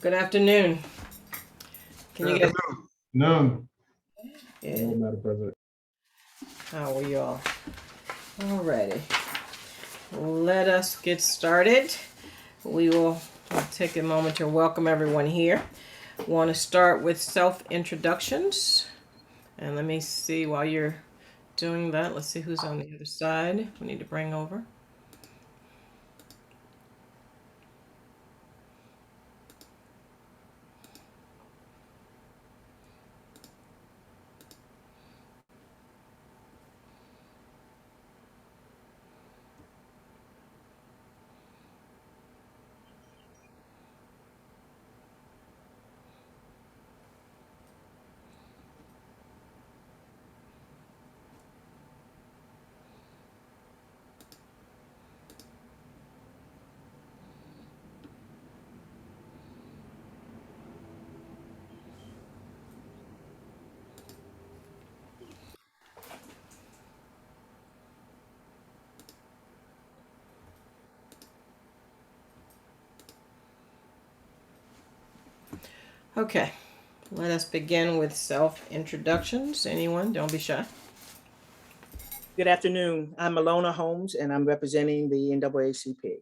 Good afternoon. Can you guys? None. Yeah. No, Madam President. How are you all? Alrighty. Let us get started. We will take a moment to welcome everyone here. Want to start with self-introductions. And let me see while you're doing that. Let's see who's on the other side. We need to bring over. Okay. Let us begin with self-introductions. Anyone? Don't be shy. Good afternoon. I'm Alona Holmes, and I'm representing the NAACP.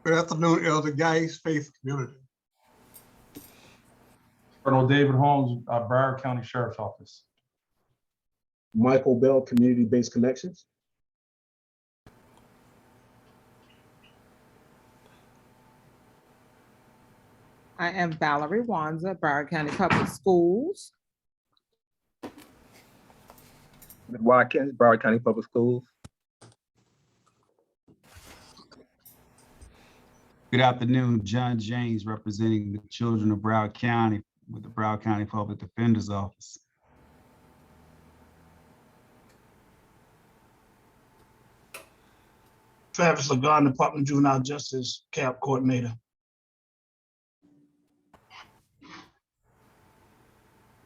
Good afternoon, Elder Geis, Faith Community. Colonel David Holmes, Broward County Sheriff's Office. Michael Bell, Community-Based Connections. I am Valerie Wanza, Broward County Public Schools. Watkins, Broward County Public Schools. Good afternoon, John James, representing the children of Broward County with the Broward County Public Defender's Office. Travis Lagarde, Department of Juvenile Justice, CAP Coordinator.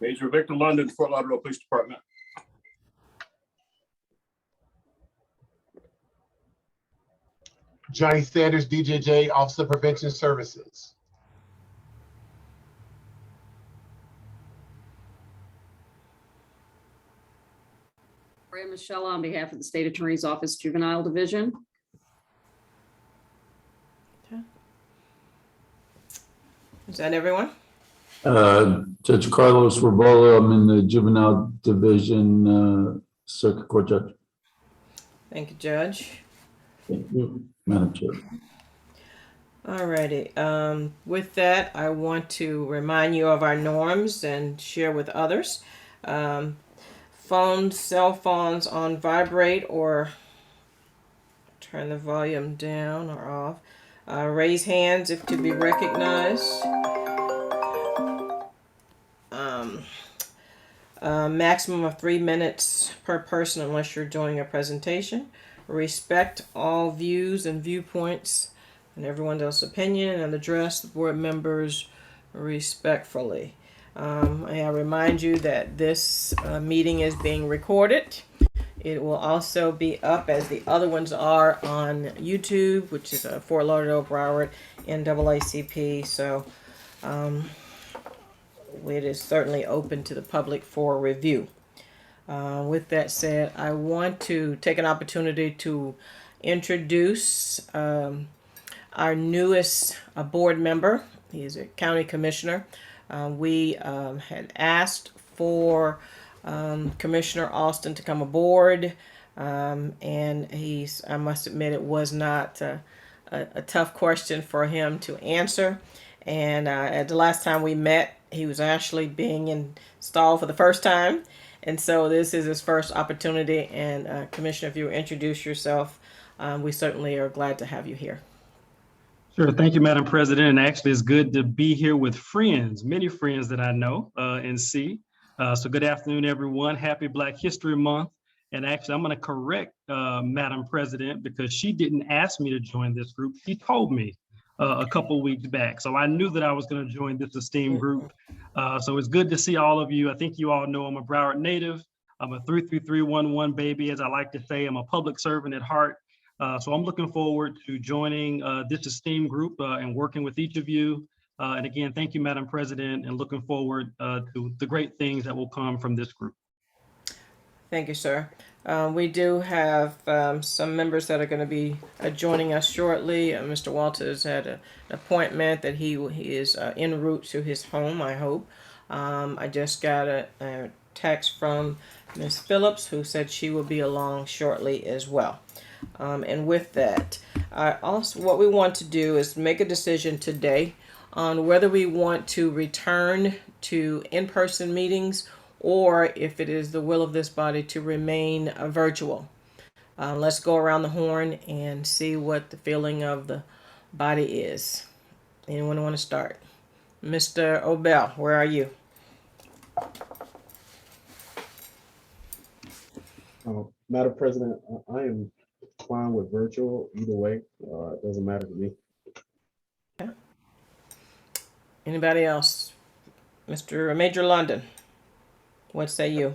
Major Victor London, Fort Lauderdale Police Department. Johnny Sanders, DJJ, Officer of Prevention Services. Maria Michelle on behalf of the State Attorney's Office Juvenile Division. Okay. Is that everyone? Judge Carlos Rabola, I'm in the Juvenile Division, Circuit Court Judge. Thank you, Judge. Thank you, Madam Chair. Alrighty. With that, I want to remind you of our norms and share with others. Phones, cell phones on vibrate or turn the volume down or off. Raise hands if to be recognized. Maximum of 3 minutes per person unless you're doing a presentation. Respect all views and viewpoints and everyone else's opinion and address the board members respectfully. I remind you that this meeting is being recorded. It will also be up as the other ones are on YouTube, which is Fort Lauderdale, Broward, NAACP. So it is certainly open to the public for review. With that said, I want to take an opportunity to introduce our newest board member. He is a county commissioner. We had asked for Commissioner Austin to come aboard, and I must admit, it was not a tough question for him to answer. And at the last time we met, he was actually being installed for the first time. And so this is his first opportunity. And Commissioner, if you introduce yourself, we certainly are glad to have you here. Sure. Thank you, Madam President. And actually, it's good to be here with friends, many friends that I know and see. So good afternoon, everyone. Happy Black History Month. And actually, I'm going to correct Madam President because she didn't ask me to join this group. She told me a couple weeks back. So I knew that I was going to join this esteemed group. So it's good to see all of you. I think you all know I'm a Broward native. I'm a 33311 baby, as I like to say. I'm a public servant at heart. So I'm looking forward to joining this esteemed group and working with each of you And again, thank you, Madam President, and looking forward to the great things that will come from this group. Thank you, sir. We do have some members that are going to be joining us shortly. Mr. Walters had an appointment that he is en route to his home, I hope. I just got a text from Ms. Phillips, who said she will be along shortly as well. And with that, also what we want to do is make a decision today on whether we want to return to in-person meetings or if it is the will of this body to remain virtual. Let's go around the horn and see what the feeling of the body is. Anyone want to start? Mr. Obel, where are you? Madam President, I am fine with virtual either way. It doesn't matter to me. Okay. Anybody else? Mr. Major London, what say you?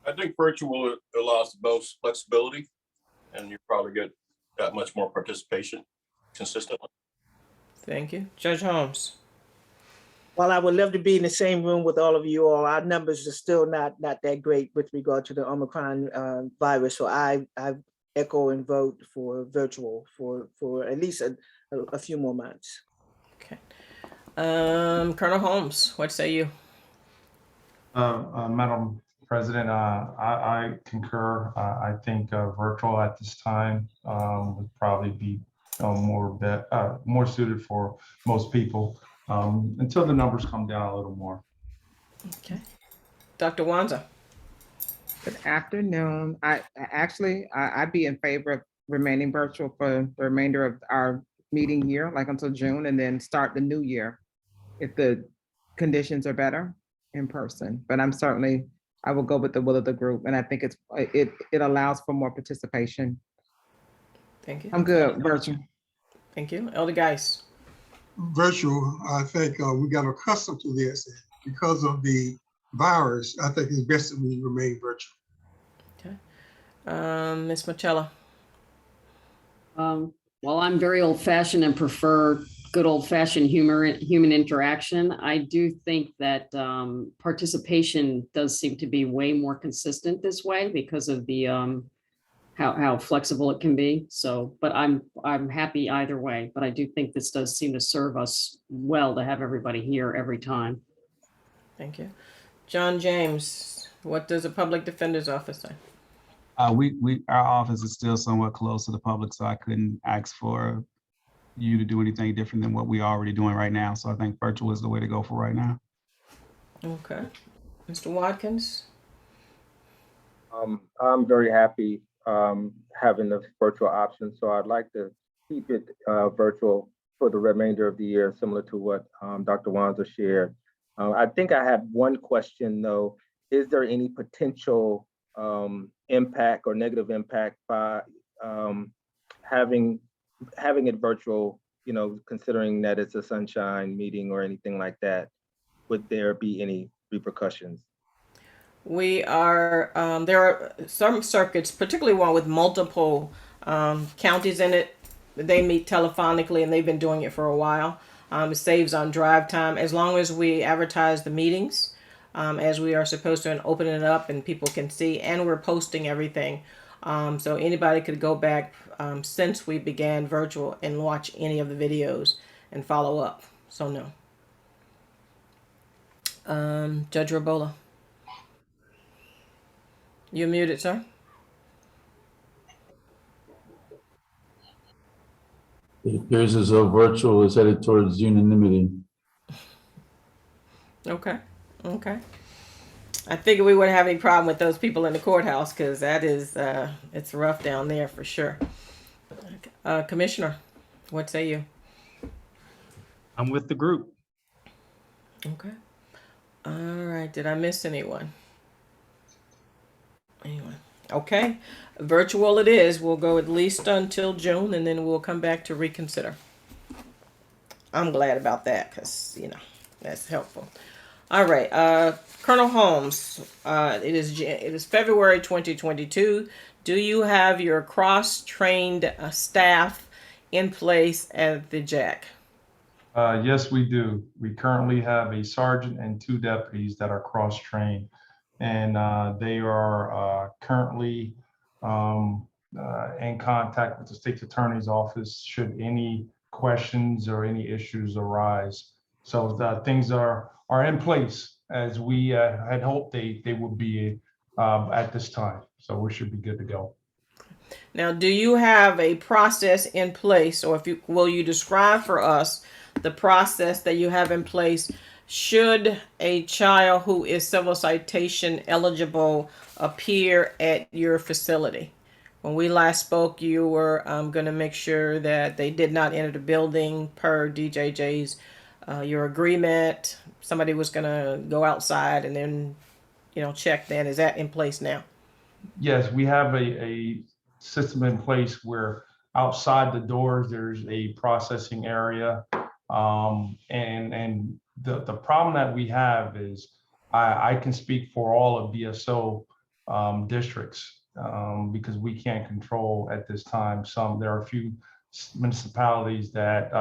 I think virtual allows the most flexibility, and you probably get that much more participation consistently. Thank you. Judge Holmes. While I would love to be in the same room with all of you all, our numbers are still not that great with regard to the Omicron virus. So I echo and vote for virtual for at least a few more months. Okay. Colonel Holmes, what say you? Madam President, I concur. I think virtual at this time would probably be more suited for most people until the numbers come down a little more. Okay. Dr. Wanza. Good afternoon. I'd be in favor of remaining virtual for the remainder of our meeting year, like until June, and then start the new year if the conditions are better in person. But I will go with the will of the group, and I think it allows for more participation. Thank you. I'm good, virtual. Thank you. Elder Geis. Virtual, I think we got accustomed to this because of the virus. I think it's best that we remain virtual. Okay. Ms. Machella. Well, I'm very old-fashioned and prefer good old-fashioned human interaction. I do think that participation does seem to be way more consistent this way because of the how flexible it can be. So, but I'm happy either way. But I do think this does seem to serve us well to have everybody here every time. Thank you. John James, what does the public defender's office say? Our office is still somewhat close to the public, so I couldn't ask for you to do anything different than what we're already doing right now. So I think virtual is the way to go for right now. Okay. Mr. Watkins? I'm very happy having the virtual option, so I'd like to keep it virtual for the remainder of the year, similar to what Dr. Wanza shared. I think I had one question though. Is there any potential impact or negative impact by having it virtual, considering that it's a sunshine meeting or anything like that? Would there be any repercussions? We are, there are some circuits, particularly one with multiple counties in it. They meet telephonically and they've been doing it for a while. It saves on drive time as long as we advertise the meetings as we are supposed to and open it up and people can see, and we're posting everything. So anybody could go back since we began virtual and watch any of the videos and follow up. So no. Judge Robola. You're muted, sir. It appears as though virtual is headed towards unanimity. Okay. Okay. I figured we wouldn't have any problem with those people in the courthouse because that is, it's rough down there for sure. Commissioner, what say you? I'm with the group. Okay. All right. Did I miss anyone? Anyone? Okay. Virtual it is. We'll go at least until June and then we'll come back to reconsider. I'm glad about that because, that's helpful. All right. Colonel Holmes, it is February 2022. Do you have your cross-trained staff in place at the JAC? Yes, we do. We currently have a sergeant and 2 deputies that are cross-trained, and they are currently in contact with the state's attorney's office should any questions or any issues arise. So the things are in place as we had hoped they would be at this time. So we should be good to go. Now, do you have a process in place, or if you will you describe for us the process that you have in place should a child who is civil citation eligible appear at your facility? When we last spoke, you were going to make sure that they did not enter the building per DJJ's your agreement. Somebody was going to go outside and then check. Then is that in place now? Yes, we have a system in place where outside the doors, there's a processing area. And the problem that we have is I can speak for all of BSO districts because we can't control at this time. There are a few municipalities that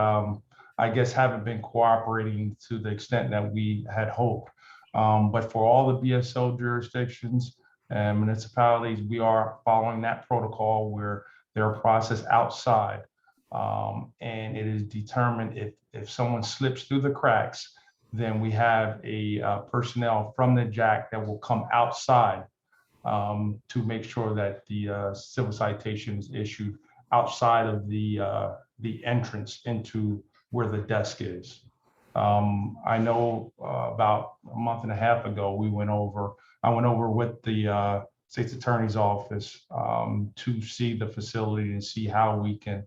I guess haven't been cooperating to the extent that we had hoped. But for all the BSO jurisdictions, and municipalities, we are following that protocol where they're processed outside. And it is determined if someone slips through the cracks, then we have a personnel from the JAC that will come outside to make sure that the civil citation is issued outside of the entrance into where the desk is. I know about a month and a half ago, I went over with the state's attorney's office to see the facility and see how we can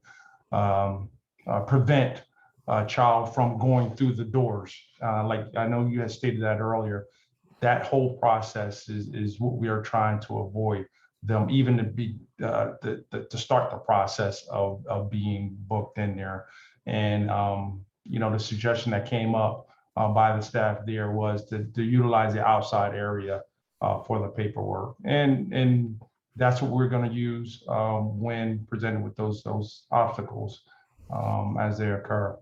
prevent a child from going through the doors. Like I know you had stated that earlier, that whole process is what we are trying to avoid, them even to be to start the process of being booked in there. And the suggestion that came up by the staff there was to utilize the outside area for the paperwork, and that's what we're going to use when presented with those obstacles as they occur.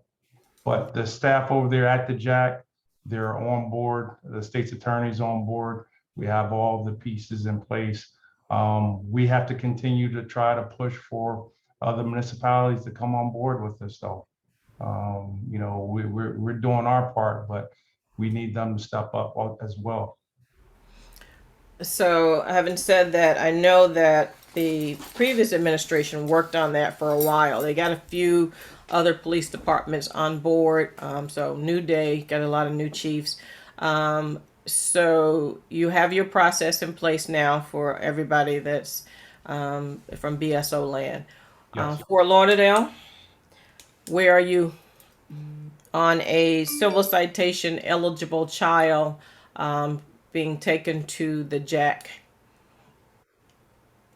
But the staff over there at the JAC, they're on board. The state's attorney's on board. We have all the pieces in place. We have to continue to try to push for other municipalities to come on board with this, though. We're doing our part, but we need them to step up as well. So, having said that, I know that the previous administration worked on that for a while. They got a few other police departments on board. So, new day, got a lot of new chiefs. So, you have your process in place now for everybody that's from BSO land. Yes. Fort Lauderdale, where are you on a civil citation eligible child being taken to the JAC?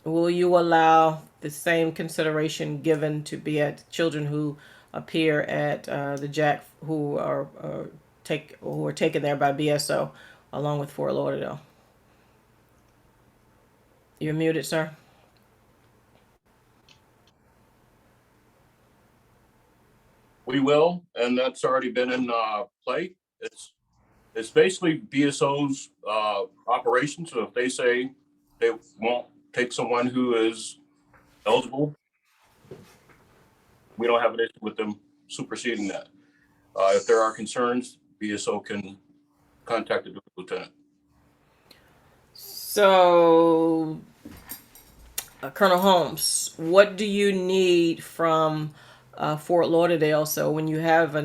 Will you allow the same consideration given to be at children who appear at the JAC who are taken there by BSO along with Fort Lauderdale? You're muted, sir. We will, and that's already been in play. It's basically BSO's operation. So if they say they won't take someone who is eligible, we don't have an issue with them superseding that. If there are concerns, BSO can contact the lieutenant. So, Colonel Holmes, what do you need from Fort Lauderdale? So when you have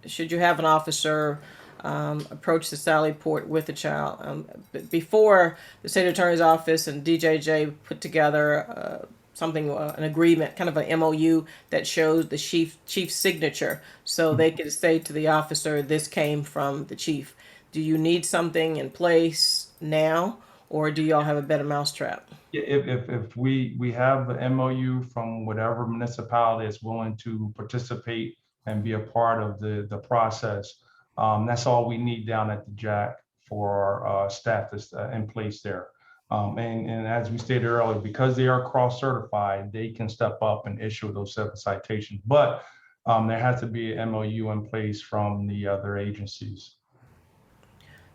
should you have an officer approach the Sally Port with a child, before the state attorney's office and DJJ put together an agreement, kind of an MOU that shows the chief's signature, so they could say to the officer, "This came from the chief." Do you need something in place now, or do y'all have a better mousetrap? If we have the MOU from whatever municipality is willing to participate and be a part of the process, that's all we need down at the JAC for our staff that's in place there. And as we stated earlier, because they are cross-certified, they can step up and issue those civil citations. But there has to be an MOU in place from the other agencies.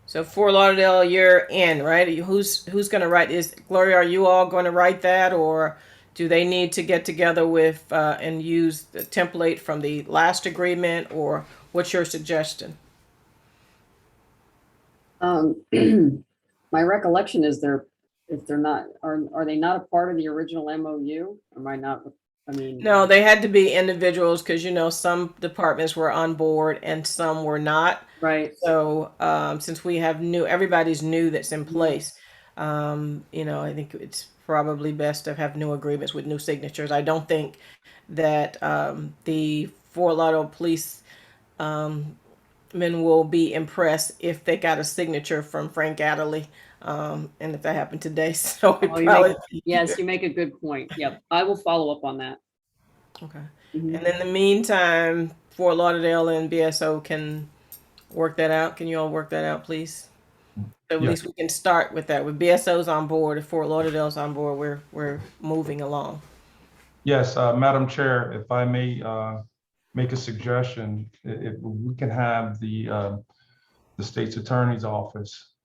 So Fort Lauderdale, you're in, right? Who's going to write? Is Gloria? Are you all going to write that, or do they need to get together with and use the template from the last agreement, or what's your suggestion? My recollection is if they're not, are they not a part of the original MOU? Am I not? I mean, No, they had to be individuals because some departments were on board and some were not. right. So since we have everybody's new that's in place. I think it's probably best to have new agreements with new signatures. I don't think that the Fort Lauderdale police men will be impressed if they got a signature from Frank Adderley, and if that happened today. So it Oh, probably yes, you make a good point. Yep, I will follow up on that. okay. Mhm. And in the meantime, Fort Lauderdale and BSO can work that out. Can you all work that out, please? So at Yes. least we can start with that. With BSO's on board, if Fort Lauderdale's on board, we're moving along. Yes, Madam Chair, if I may make a suggestion, if we can have the state's attorney's office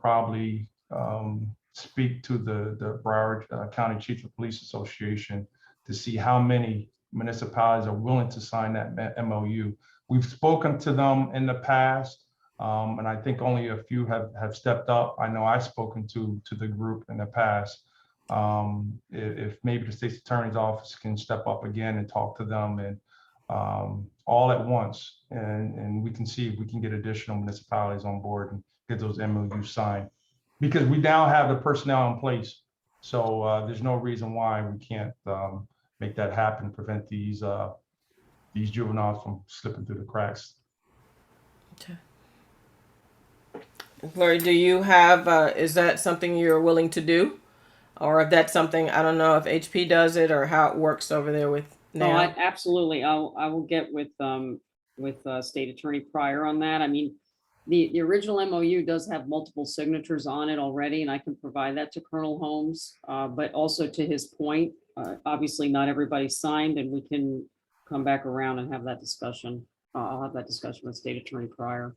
probably speak to the Broward County Chief of Police Association to see how many municipalities are willing to sign that MOU. We've spoken to them in the past, and I think only a few have stepped up. I know I've spoken to the group in the past. If maybe the state's attorney's office can step up again and talk to them and all at once, and we can see if we can get additional municipalities on board and get those MOUs signed, because we now have the personnel in place. So there's no reason why we can't make that happen, prevent these juveniles from slipping through the cracks. Okay. Gloria, do you have, is that something you're willing to do? Or if that's something, I don't know if HP does it or how it works over there with No, now. absolutely. I will get with State Attorney Pryor on that. I mean, the original MOU does have multiple signatures on it already, and I can provide that to Colonel Holmes. But also to his point, obviously not everybody signed, and we can come back around and have that discussion. I'll have that discussion with State Attorney Pryor.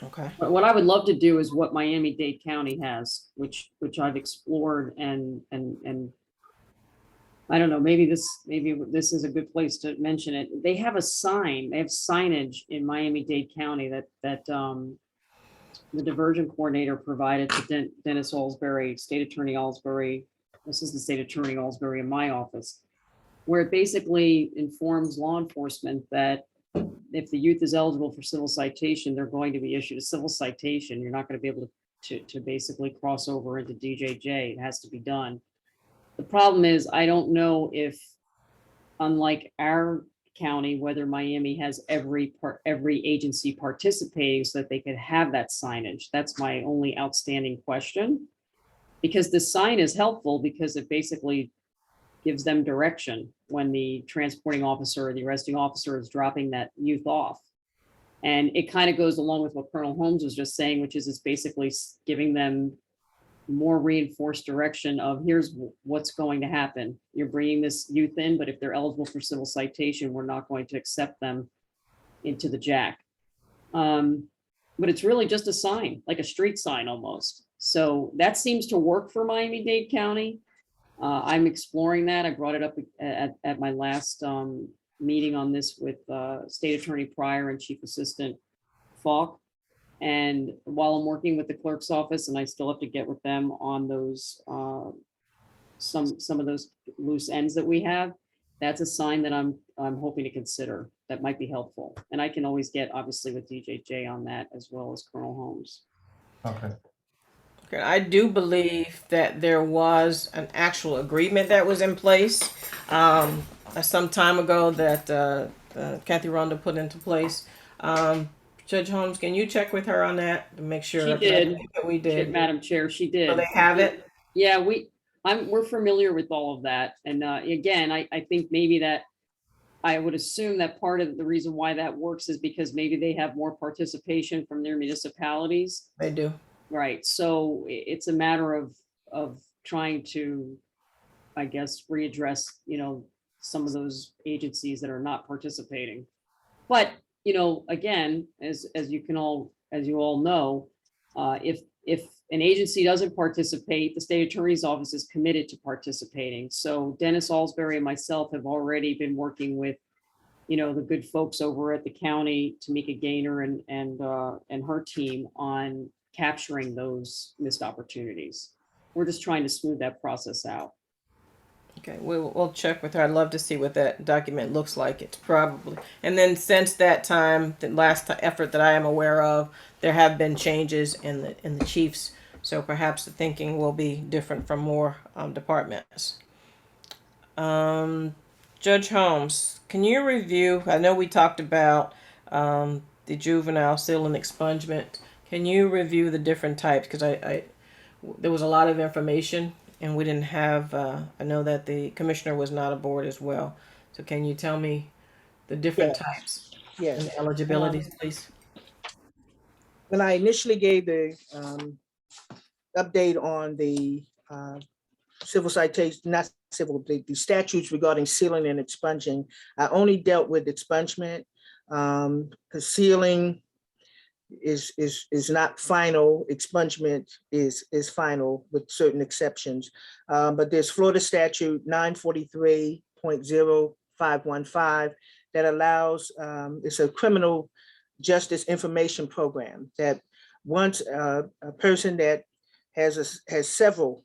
Okay. But what I would love to do is what Miami-Dade County has, which I've explored and I don't know, maybe this is a good place to mention it. They have signage in Miami-Dade County that the diversion coordinator provided to Dennis Alsbury, State Attorney Alsbury. This is the State Attorney Alsbury in my office, where it basically informs law enforcement that if the youth is eligible for civil citation, they're going to be issued a civil citation. You're not going to be able to basically cross over into DJJ. It has to be done. The problem is, I don't know if, unlike our county, whether Miami has every agency participating so that they could have that signage. That's my only outstanding question. Because the sign is helpful because it basically gives them direction when the transporting officer or the arresting officer is dropping that youth off. And it kind of goes along with what Colonel Holmes was just saying, which is it's basically giving them more reinforced direction of here's what's going to happen. You're bringing this youth in, but if they're eligible for civil citation, we're not going to accept them into the jack. But it's really just a sign, like a street sign almost. So that seems to work for Miami-Dade County. I'm exploring that. I brought it up at my last meeting on this with State Attorney Pryor and Chief Assistant Falk. And while I'm working with the clerk's office, and I still have to get with them on those some of those loose ends that we have, that's a sign that I'm hoping to consider that might be helpful. And I can always get obviously with DJJ on that as well as Colonel Holmes. Okay. Okay, I do believe that there was an actual agreement that was in place some time ago that Kathy Ronda put into place. Judge Holmes, can you check with her on that to make sure? She did. That we did. Madam Chair, she did. So they have it? Yeah, we're familiar with all of that. And again, I think maybe that I would assume that part of the reason why that works is because maybe they have more participation from their municipalities. They do. Right. So it's a matter of trying to, I guess, readdress, some of those agencies that are not participating. But, you know, again, as you all know, if an agency doesn't participate, the state attorney's office is committed to participating. So Dennis Alsbury and myself have already been working with, you know, the good folks over at the county, Tamika Gaynor and her team on capturing those missed opportunities. We're just trying to smooth that process out. Okay, we'll check with her. I'd love to see what that document looks like. It's probably, and then since that time, the last effort that I am aware of, there have been changes in the chiefs. So perhaps the thinking will be different from more departments. Judge Holmes, can you review? I know we talked about the juvenile seal and expungement. Can you review the different types? Because there was a lot of information. And we didn't have, I know that the commissioner was not aboard as well. So can you tell me the different types Yes. and the eligibilities, please? When I initially gave the update on the civil citation, not civil, the statutes regarding sealing and expunging, I only dealt with expungement, because sealing is not final. Expungement is final with certain exceptions. But there's Florida statute 943.0515 that allows, it's a criminal justice information program that once a person that has several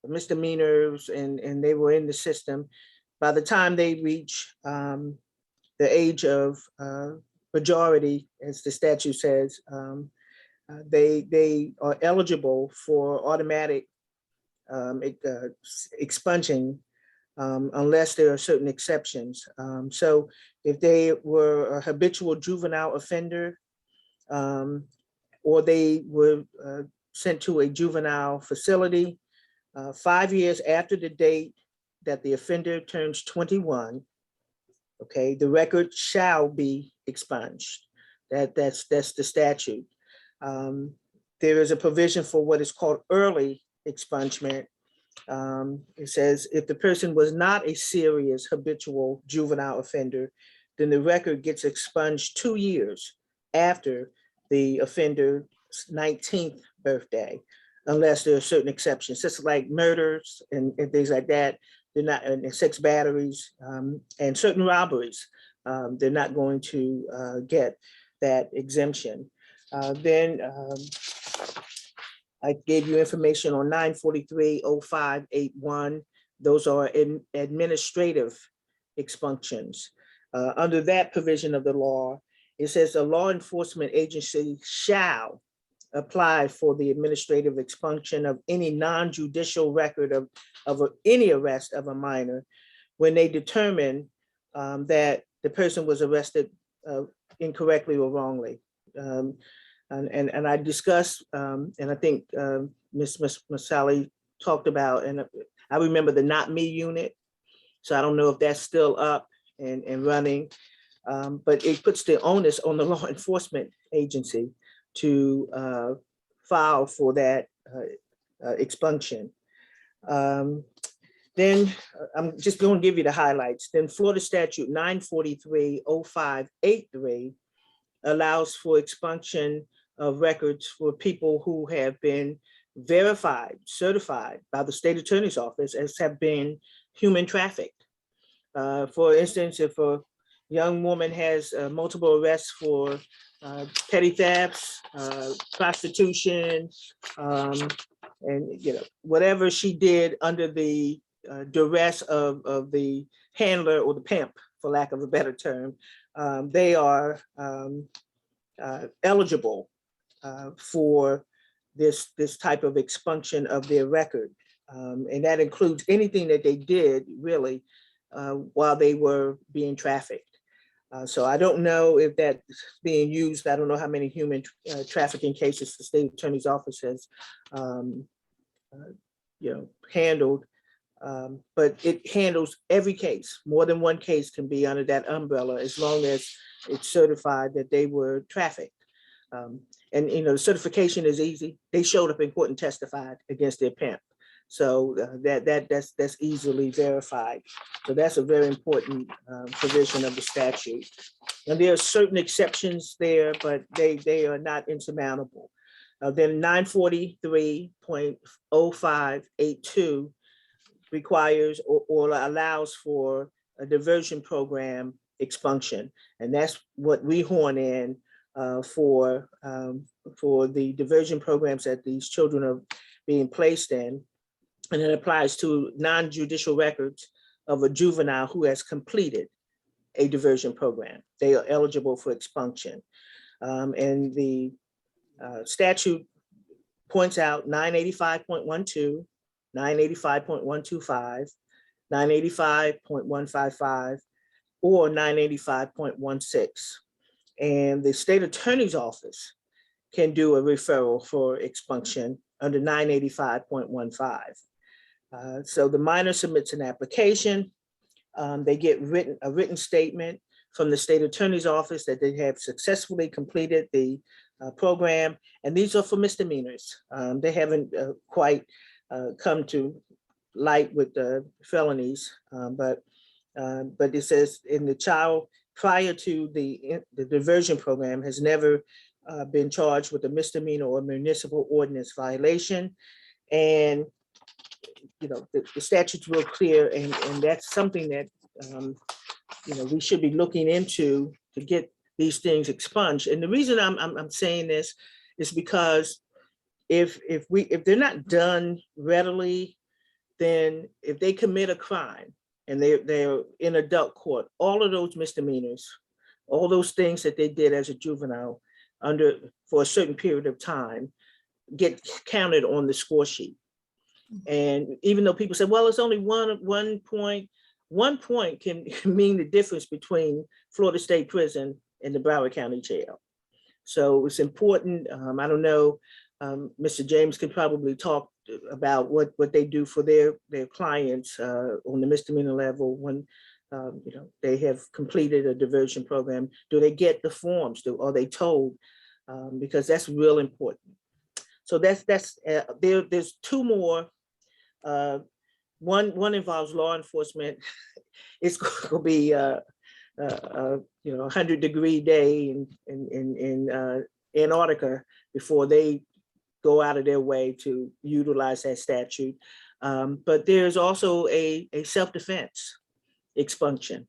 misdemeanors and they were in the system, by the time they reach the age of majority, as the statute says, they are eligible for automatic expunging unless there are certain exceptions. So if they were a habitual juvenile offender, or they were sent to a juvenile facility 5 years after the date that the offender turns 21, okay, the record shall be expunged. That's the statute. There is a provision for what is called early expungement. It says if the person was not a serious habitual juvenile offender, then the record gets expunged 2 years after the offender's 19th birthday, unless there are certain exceptions, just like murders and things like that. They're not, and sex batteries and certain robberies. They're not going to get that exemption. Then I gave you information on 943.0581. Those are administrative expunctions. Under that provision of the law, it says a law enforcement agency shall apply for the administrative expunction of any non-judicial record of any arrest of a minor when they determine that the person was arrested incorrectly or wrongly. And I discussed, and I think Ms. Masali talked about, and I remember the Not Me unit. So I don't know if that's still up and running, but it puts the onus on the law enforcement agency to file for that expunction. Then I'm just going to give you the highlights. Then Florida statute 943.0583 allows for expunction of records for people who have been verified, certified by the state attorney's office as have been human trafficked. For instance, if a young woman has multiple arrests for petty thefts, prostitution, and whatever she did under the duress of the handler or the pimp, for lack of a better term, they are eligible for this type of expunction of their record. And that includes anything that they did really while they were being trafficked. So I don't know if that's being used. I don't know how many human trafficking cases the state attorney's office has handled, but it handles every case. More than one case can be under that umbrella as long as it's certified that they were trafficked. And the certification is easy. They showed up in court and testified against their pimp. So that's easily verified. So that's a very important provision of the statute. And there are certain exceptions there, but they are not insurmountable. Then 943.0582 requires or allows for a diversion program expunction. And that's what we horn in for the diversion programs that these children are being placed in. And it applies to non-judicial records of a juvenile who has completed a diversion program. They are eligible for expunction. And the statute points out 985.12, 985.125, 985.155, or 985.16. And the state attorney's office can do a referral for expunction under 985.15. So the minor submits an application. They get a written statement from the state attorney's office that they have successfully completed the program. And these are for misdemeanors. They haven't quite come to light with the felonies, but it says in the child prior to the diversion program has never been charged with a misdemeanor or municipal ordinance violation. And you know, the statute's real clear, and that's something that you know, we should be looking into to get these things expunged. And the reason I'm saying this is because if they're not done readily, then if they commit a crime and they're in adult court, all of those misdemeanors, all those things that they did as a juvenile for a certain period of time get counted on the score sheet. And even though people say, well, it's only 1 point, 1 point can mean the difference between Florida State Prison and the Broward County Jail. So it's important. I don't know, Mr. James could probably talk about what they do for their clients on the misdemeanor level when you know, they have completed a diversion program. Do they get the forms? Are they told? Because that's real important. So there's two more. One involves law enforcement. It's going to be you know, 100-degree day in Antarctica before they go out of their way to utilize that statute. But there's also a self-defense expunction.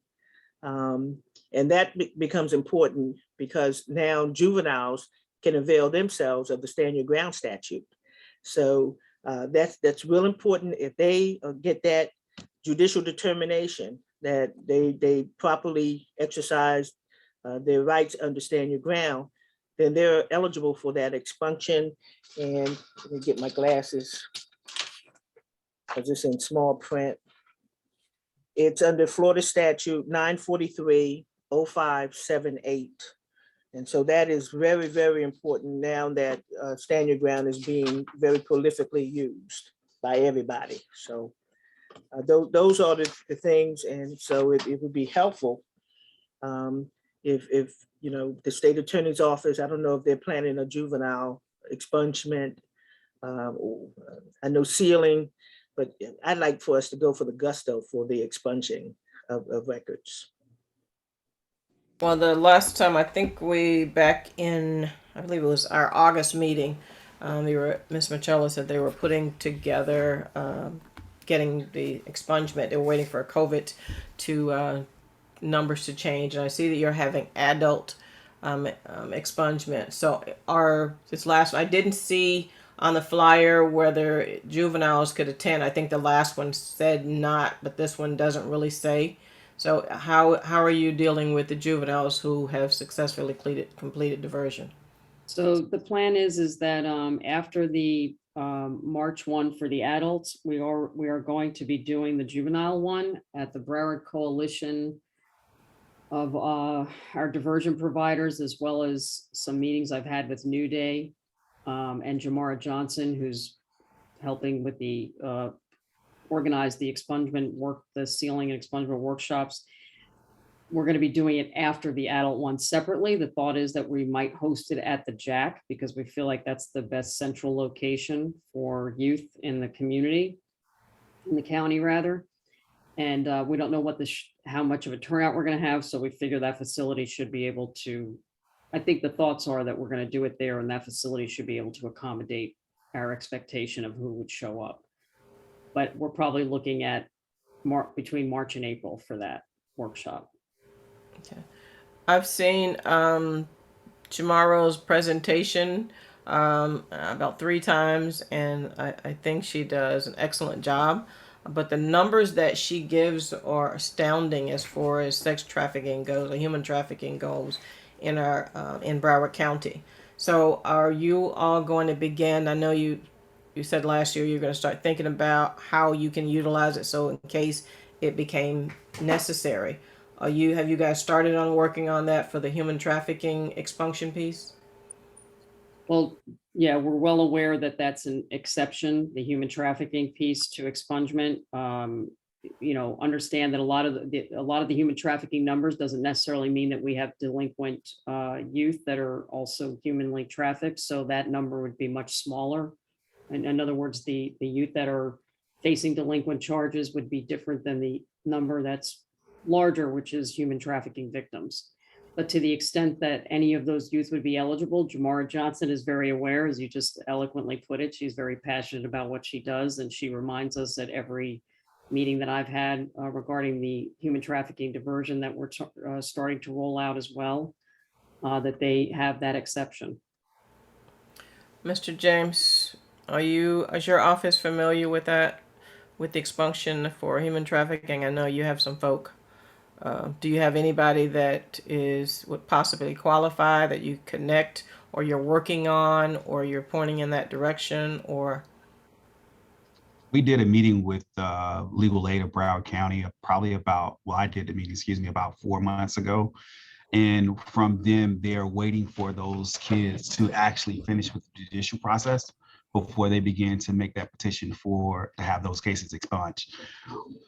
And that becomes important because now juveniles can avail themselves of the stand your ground statute. So that's real important. If they get that judicial determination that they properly exercise their rights under stand your ground, then they're eligible for that expunction. And let me get my glasses, because it's in small print. It's under Florida statute 943.0578. And so that is very, very important now that stand your ground is being very prolifically used by everybody. So those are the things. And so it would be helpful if you know, the state attorney's office, I don't know if they're planning a juvenile expungement. I know sealing, but I'd like for us to go for the gusto for the expunging of records. Well, the last time, I think back in, I believe it was our August meeting, Ms. Michello said they were putting together, getting the expungement. They were waiting for COVID numbers to change. And I see that you're having adult expungement. So I didn't see on the flyer whether juveniles could attend. I think the last one said not, but this one doesn't really say. So how are you dealing with the juveniles who have successfully completed diversion? So the plan is that after the March 1 for the adults, we are going to be doing the juvenile one at the Broward Coalition of our diversion providers, as well as some meetings I've had with New Day and Jamara Johnson, who's helping with the organize the expungement work, the sealing and expungement workshops. We're going to be doing it after the adult one separately. The thought is that we might host it at the Jack because we feel like that's the best central location for youth in the community. in the county rather. And we don't know what how much of a turnout we're going to have. So we figure that facility should be able to, I think the thoughts are that we're going to do it there and that facility should be able to accommodate our expectation of who would show up. But we're probably looking at between March and April for that workshop. Okay. I've seen Chamaro's presentation about 3 times, and I think she does an excellent job. But the numbers that she gives are astounding as far as sex trafficking goes, or human trafficking goes in our in Broward County. So, are you all going to begin? I know you said last year you're going to start thinking about how you can utilize it, so in case it became necessary. Have you guys started on working on that for the human trafficking expunction piece? Well, yeah, we're well aware that that's an exception, the human trafficking piece to expungement. Understand that a lot of the human trafficking numbers doesn't necessarily mean that we have delinquent youth that are also humanly trafficked. So that number would be much smaller. And in other words, the youth that are facing delinquent charges would be different than the number that's larger, which is human trafficking victims. But to the extent that any of those youth would be eligible, Jamara Johnson is very aware, as you just eloquently put it. She's very passionate about what she does, and she reminds us at every meeting that I've had regarding the human trafficking diversion that we're starting to roll out as well, that they have that exception. Mr. James, is your office familiar with that, with the expunction for human trafficking? I know you have some folk. Do you have anybody that would possibly qualify that you connect, or you're working on, or you're pointing in that direction, or? We did a meeting with legal aid of Broward County I did the meeting, about 4 months ago. And from them, they're waiting for those kids to actually finish with the judicial process before they begin to make that petition to have those cases expunged.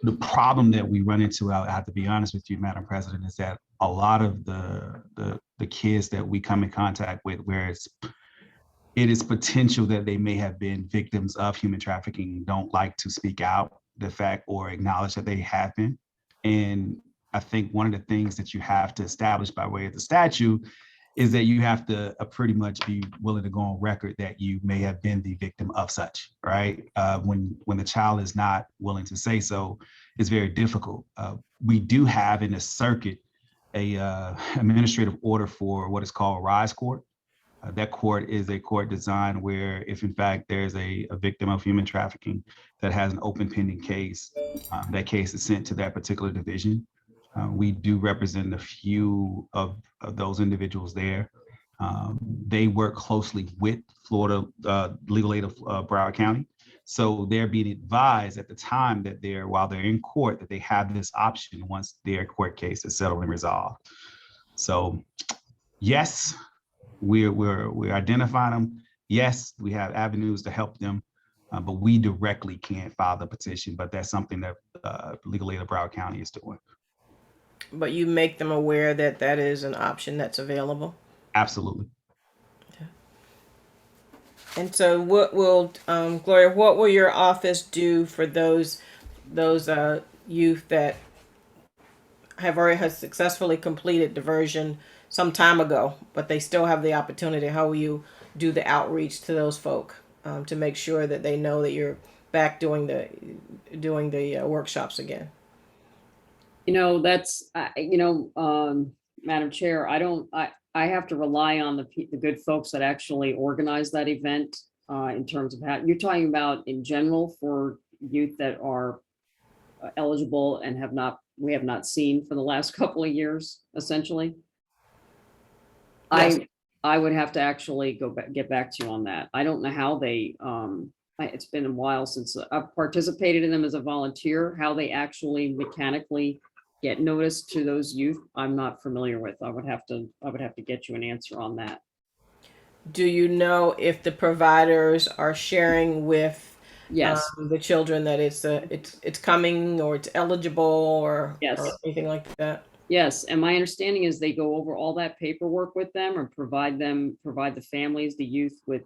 The problem that we run into, I have to be honest with you, Madam President, is that a lot of the kids that we come in contact with, where it is potential that they may have been victims of human trafficking, don't like to speak out the fact or acknowledge that they have been. And I think one of the things that you have to establish by way of the statute is that you have to pretty much be willing to go on record that you may have been the victim of such, right? When the child is not willing to say so, it's very difficult. We do have in the circuit a administrative order for what is called rise court. That court is a court designed where if in fact there's a victim of human trafficking that has an open pending case, that case is sent to that particular division. We do represent a few of those individuals there. They work closely with Florida Legal Aid of Broward County. So they're being advised at the time that while they're in court, that they have this option once their court case is settled and resolved. So yes, we're identifying them. Yes, we have avenues to help them, but we directly can't file the petition, but that's something that Legal Aid of Broward County is doing. But you make them aware that that is an option that's available? Absolutely. Okay. And so what will, Gloria, what will your office do for those youth that have successfully completed diversion some time ago, but they still have the opportunity? How will you do the outreach to those folk to make sure that they know that you're back doing the workshops again? That's, Madam Chair, I have to rely on the good folks that actually organize that event in terms of how you're talking about in general for youth that are eligible and we have not seen for the last couple of years, essentially. Yes. I would have to actually get back to you on that. I don't know how they, it's been a while since I've participated in them as a volunteer, how they actually mechanically get notice to those youth, I'm not familiar with. I would have to get you an answer on that. Do you know if the providers are sharing with the children that it's coming, or it's eligible, or anything like that? Yes, and my understanding is they go over all that paperwork with them or provide the families, the youth, with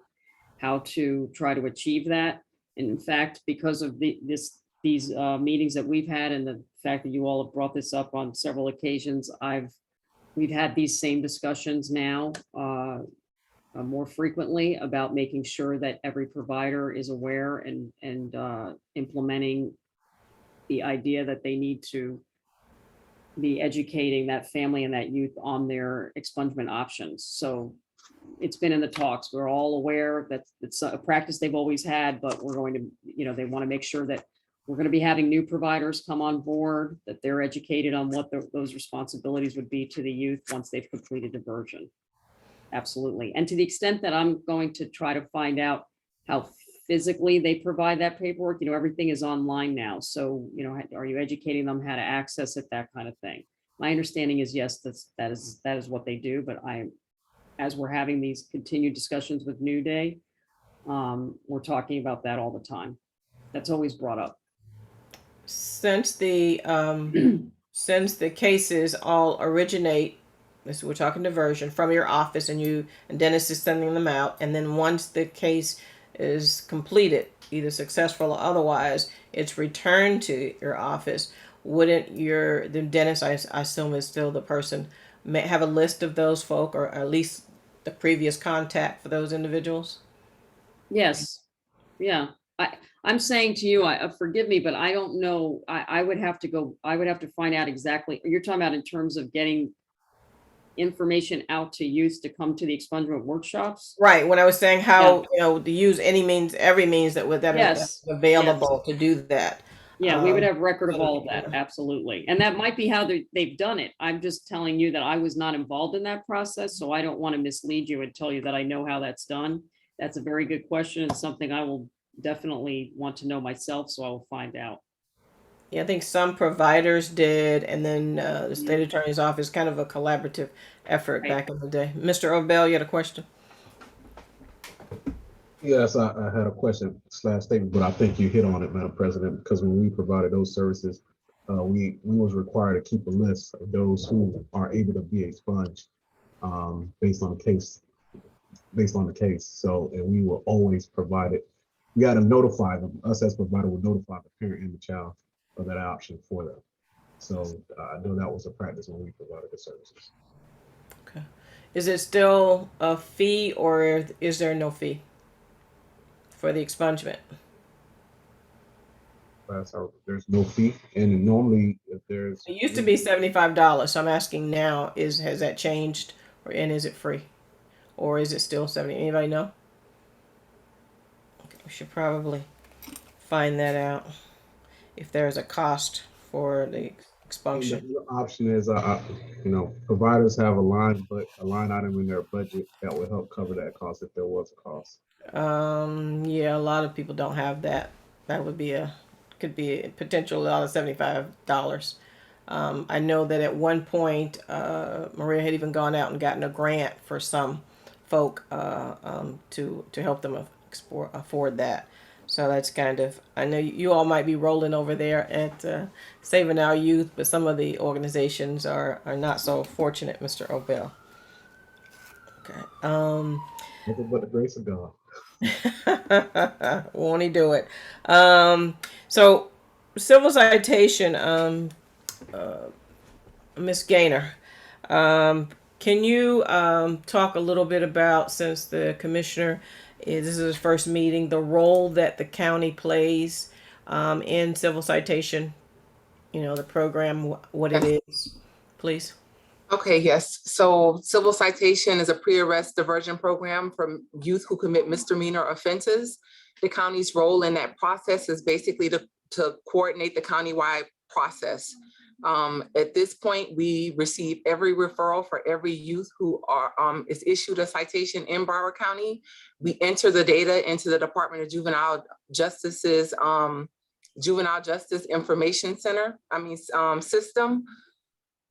how to try to achieve that. And in fact, because of this these meetings that we've had and the fact that you all have brought this up on several occasions, we've had these same discussions now more frequently about making sure that every provider is aware and implementing the idea that they need to be educating that family and that youth on their expungement options. So it's been in the talks. We're all aware that it's a practice they've always had, but we're going to, they want to make sure that we're going to be having new providers come on board, that they're educated on what those responsibilities would be to the youth once they've completed diversion. Absolutely. And to the extent that I'm going to try to find out how physically they provide that paperwork, everything is online now. So, are you educating them how to access it, that kind of thing? My understanding is yes, that is what they do. But as we're having these continued discussions with New Day, we're talking about that all the time. That's always brought up. Since the cases all originate, this we're talking diversion, from your office, and Dennis is sending them out, and then once the case is completed, either successful or otherwise, it's returned to your office. Wouldn't the Dennis, I assume, is still the person, may have a list of those folk, or at least the previous contact for those individuals? Yes. Yeah. I'm saying to you, forgive me, but I don't know. I would have to find out exactly. You're talking about in terms of getting information out to youth to come to the expungement workshops? Right. When I was saying how, to use any means, every means that is available to do that. Yeah, we would have record of all of that. Absolutely. And that might be how they've done it. I'm just telling you that I was not involved in that process. So I don't want to mislead you and tell you that I know how that's done. That's a very good question and something I will definitely want to know myself. So I will find out. Yeah, I think some providers did, and then the state attorney's office, kind of a collaborative effort back in the day. Mr. Obell, you had a question? Yes, I had a question / statement, but I think you hit on it, Madam President, because when we provided those services, we was required to keep a list of those who are able to be expunged based on the case. So, and we were always provided, we got to notify them, us as provider would notify the parent and the child of that option for them. So I know that was a practice when we provided the services. Okay. Is it still a fee, or is there no fee for the expungement? There's no fee, and normally if there's, it used to be $75. So I'm asking now, has that changed, and is it free, or is it still $70? Anybody know? Okay, we should probably find that out, if there's a cost for the expunction. The option is, providers have a line item in their budget that will help cover that cost if there was a cost. Yeah, a lot of people don't have that. That could be a potential out of $75. I know that at one point, Maria had even gone out and gotten a grant for some folk to help them afford that. So that's kind of, I know you all might be rolling over there at Saving Our Youth, but some of the organizations are not so fortunate, Mr. Obell. Okay. Nothing but the grace of God. Won't he do it? So civil citation, Ms. Gaynor, can you talk a little bit about, since the commissioner this is his first meeting, the role that the county plays in civil citation, the program, what it is, please? Okay, yes. So civil citation is a pre-arrest diversion program for youth who commit misdemeanor offenses. The county's role in that process is basically to coordinate the countywide process. At this point, we receive every referral for every youth who is issued a citation in Broward County. We enter the data into the Department of Juvenile Justice's Juvenile Justice Information system.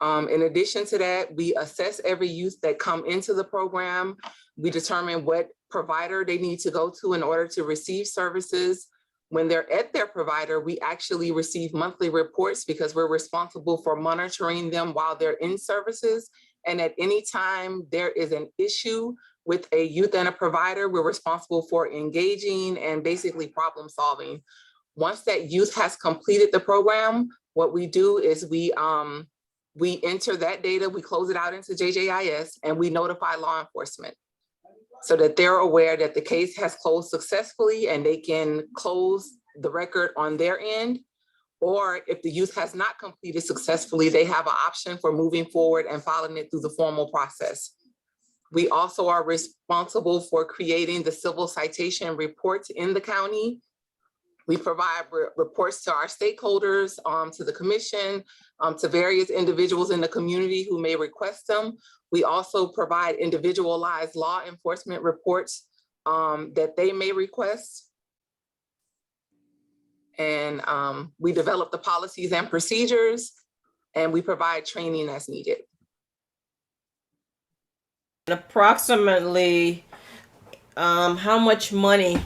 In addition to that, we assess every youth that come into the program. We determine what provider they need to go to in order to receive services. When they're at their provider, we actually receive monthly reports because we're responsible for monitoring them while they're in services. And at any time there is an issue with a youth and a provider, we're responsible for engaging and basically problem solving Once that youth has completed the program, what we do is we enter that data, we close it out into JJIS, and we notify law enforcement so that they're aware that the case has closed successfully and they can close the record on their end. Or if the youth has not completed successfully, they have an option for moving forward and following it through the formal process. We also are responsible for creating the civil citation reports in the county. We provide reports to our stakeholders, to the commission, to various individuals in the community who may request them. We also provide individualized law enforcement reports that they may request. And we develop the policies and procedures, and we provide training as needed. Approximately, how much money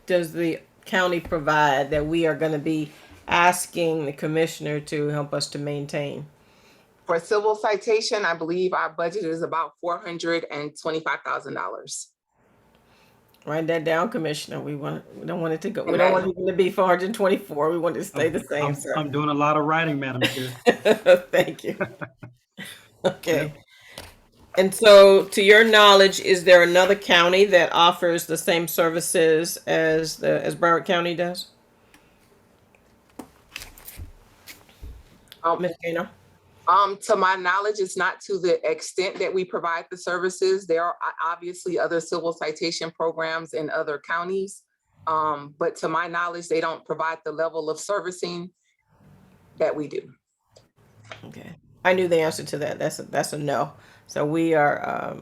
does the county provide that we are going to be asking the commissioner to help us to maintain? For civil citation, I believe our budget is about $425,000. Write that down, Commissioner. We don't want it to go. We don't want it to be 424. We want it to stay the same, sir. I'm doing a lot of writing, Madam Chair. Thank you. Okay. And so, to your knowledge, is there another county that offers the same services as Broward County does? Ms. Gaynor? To my knowledge, it's not to the extent that we provide the services. There are obviously other civil citation programs in other counties, but to my knowledge, they don't provide the level of servicing that we do. Okay, I knew the answer to that. That's a no. So we are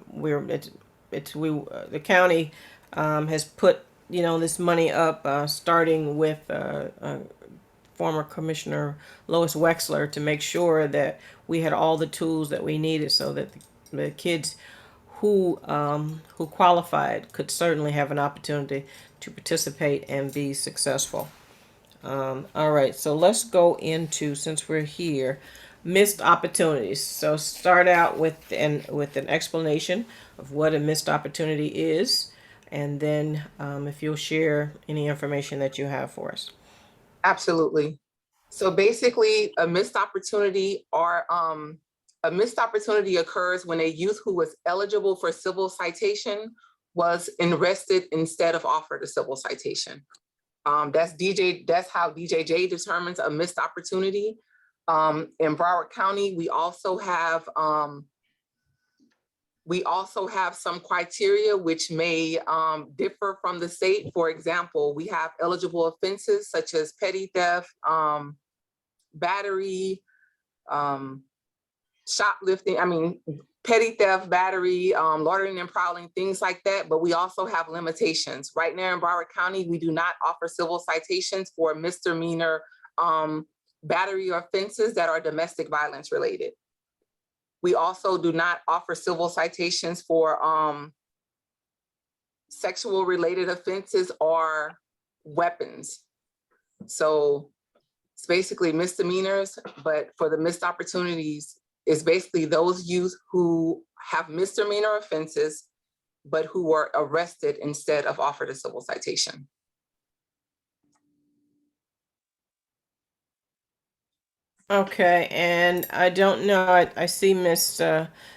the county has put this money up, starting with former Commissioner Lois Wexler, to make sure that we had all the tools that we needed so that the kids who qualified could certainly have an opportunity to participate and be successful. All right, so let's go into, since we're here, missed opportunities. So start out with an explanation of what a missed opportunity is, and then if you'll share any information that you have for us. Absolutely. So basically, a missed opportunity occurs when a youth who was eligible for civil citation was arrested instead of offered a civil citation. That's how DJJ determines a missed opportunity. In Broward County, we also have some criteria which may differ from the state. For example, we have eligible offenses such as petty theft, battery, shoplifting, petty theft, battery, loitering and prowling, things like that. But we also have limitations. Right now in Broward County, we do not offer civil citations for misdemeanor battery offenses that are domestic violence related. We also do not offer civil citations for sexual related offenses or weapons. So it's basically misdemeanors, but for the missed opportunities, it's basically those youth who have misdemeanor offenses, but who were arrested instead of offered a civil citation. Okay, and I don't know, I see Miss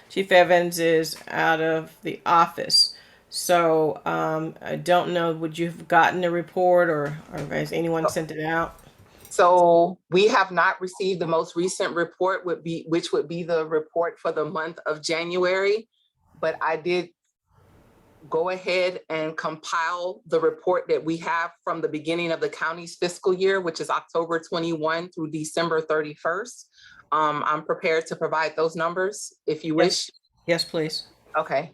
Chief Evans is out of the office. So I don't know, would you have gotten a report or has anyone sent it out? So we have not received the most recent report, which would be the report for the month of January, but I did go ahead and compile the report that we have from the beginning of the county's fiscal year, which is October 21 through December 31st. I'm prepared to provide those numbers if you wish. Yes, please. Okay.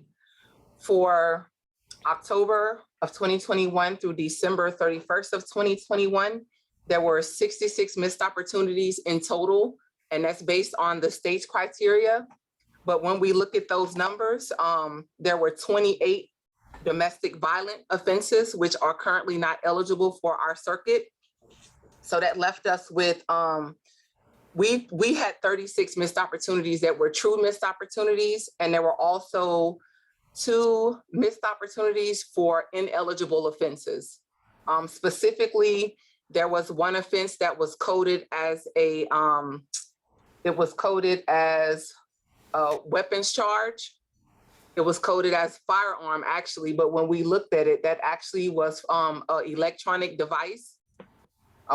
For October of 2021 through December 31st of 2021, there were 66 missed opportunities in total, and that's based on the state's criteria. But when we look at those numbers, there were 28 domestic violent offenses, which are currently not eligible for our circuit. So that left us with, we had 36 missed opportunities that were true missed opportunities, and there were also 2 missed opportunities for ineligible offenses. Specifically, There was one offense that was coded as a weapons charge. It was coded as firearm actually, but when we looked at it, that actually was an electronic device.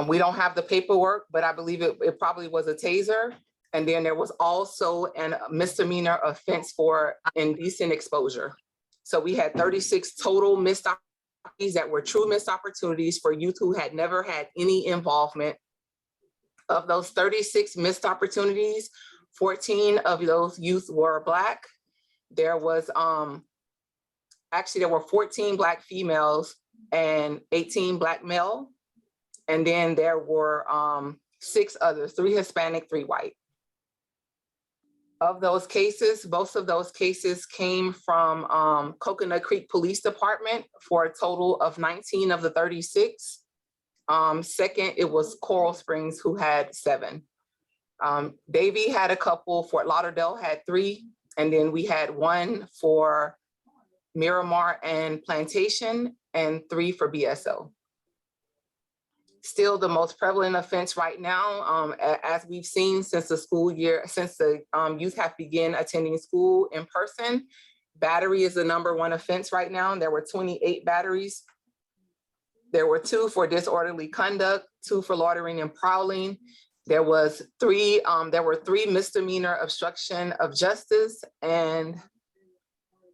We don't have the paperwork, but I believe it probably was a taser. And then there was also a misdemeanor offense for indecent exposure. So we had 36 total missed opportunities that were true missed opportunities for youth who had never had any involvement. Of those 36 missed opportunities, 14 of those youth were Black. There was there were 14 Black females and 18 Black male. And then there were 6 others, 3 Hispanic, 3 white. Of those cases, most of those cases came from Coconut Creek Police Department for a total of 19 of the 36. Second, it was Coral Springs who had 7. Davie had a couple, Fort Lauderdale had 3, and then we had 1 for Miramar and Plantation and 3 for BSO. Still the most prevalent offense right now, as we've seen since the school year, since the youth have begun attending school in person, battery is the #1 offense right now. There were 28 batteries. There were 2 for disorderly conduct, 2 for loitering and prowling. There were 3 misdemeanor obstruction of justice and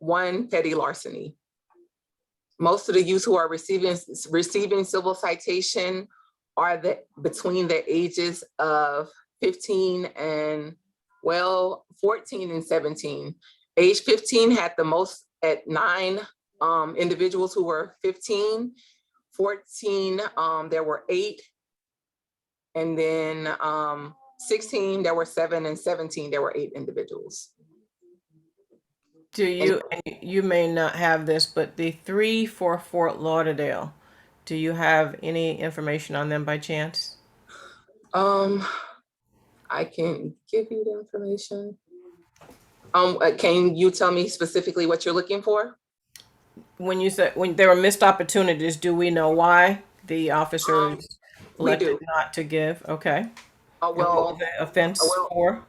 1 petty larceny. Most of the youth who are receiving civil citation are between the ages of 14 and 17. Age 15 had the most at 9 individuals who were 15. 14, there were 8. And then 16, there were 7, and 17, there were 8 individuals. Do you, and you may not have this, but the 3 for Fort Lauderdale, do you have any information on them by chance? I can give you the information. Can you tell me specifically what you're looking for? When you said, when there were missed opportunities, do we know why the officers elected not to give? Okay. And what was the offense for?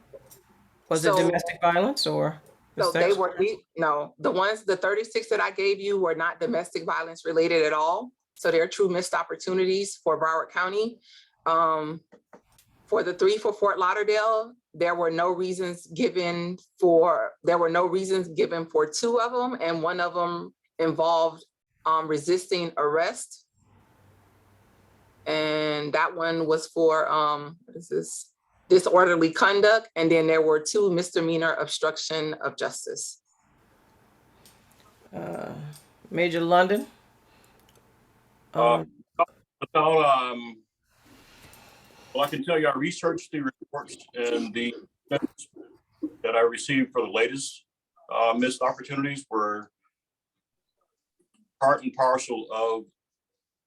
Was it domestic violence or? So they were, the 36 that I gave you were not domestic violence related at all. So they're true missed opportunities for Broward County. For the 3 for Fort Lauderdale, there were no reasons given for 2 of them, and 1 of them involved resisting arrest. And that one was for, disorderly conduct, and then there were 2 misdemeanor obstruction of justice. Major London? Well, I can tell you, I researched the reports and the that I received for the latest missed opportunities were part and parcel of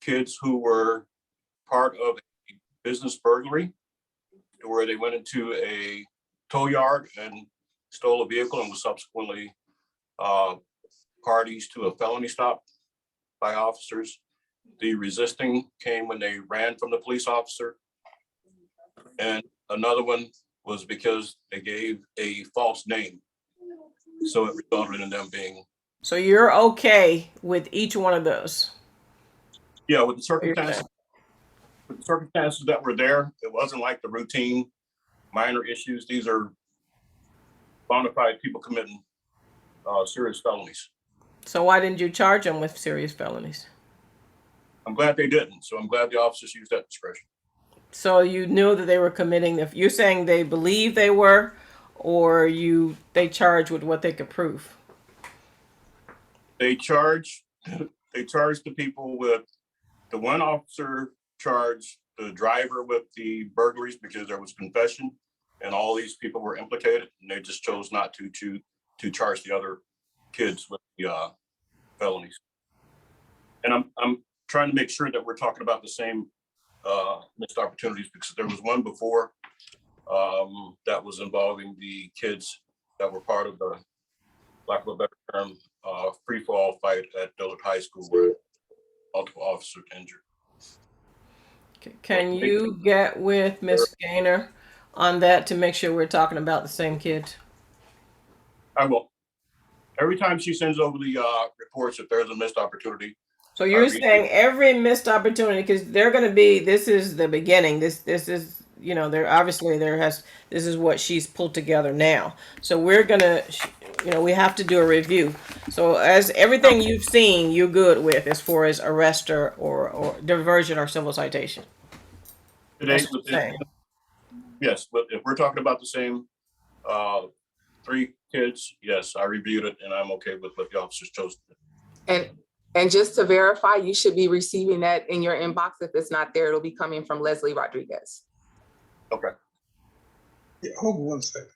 kids who were part of a business burglary, where they went into a tow yard and stole a vehicle and was subsequently parties to a felony stop by officers. The resisting came when they ran from the police officer. And another one was because they gave a false name. So it resulted in them being. So you're okay with each one of those? Yeah, with the circumstances that were there, it wasn't like the routine minor issues. These are bona fide people committing serious felonies. So why didn't you charge them with serious felonies? I'm glad they didn't. So I'm glad the officers used that discretion. So you knew that they were committing, if you're saying they believe they were, or they charged with what they could prove? They charged the people with, the one officer charged the driver with the burglaries because there was confession and all these people were implicated, and they just chose not to charge the other kids with the felonies. And I'm trying to make sure that we're talking about the same missed opportunities, because there was one before that was involving the kids that were part of the, lack of a better term, free fall fight at Dillard High School where multiple officers injured. Can you get with Miss Gaynor on that to make sure we're talking about the same kids? I will. Every time she sends over the reports, if there's a missed opportunity. So you're read saying every missed opportunity, because they're going to be, this is the beginning. This is, you know, there obviously this is what she's pulled together now. So we're going to, you know, we have to do a review. So as everything you've seen, you're good with as far as arrest or diversion or civil citation. Today, That's what I'm saying. yes, but if we're talking about the same 3 kids, yes, I reviewed it and I'm okay with what the officers chose. And just to verify, you should be receiving that in your inbox. If it's not there, it'll be coming from Leslie Rodriguez. Okay. Yeah, hold on one second.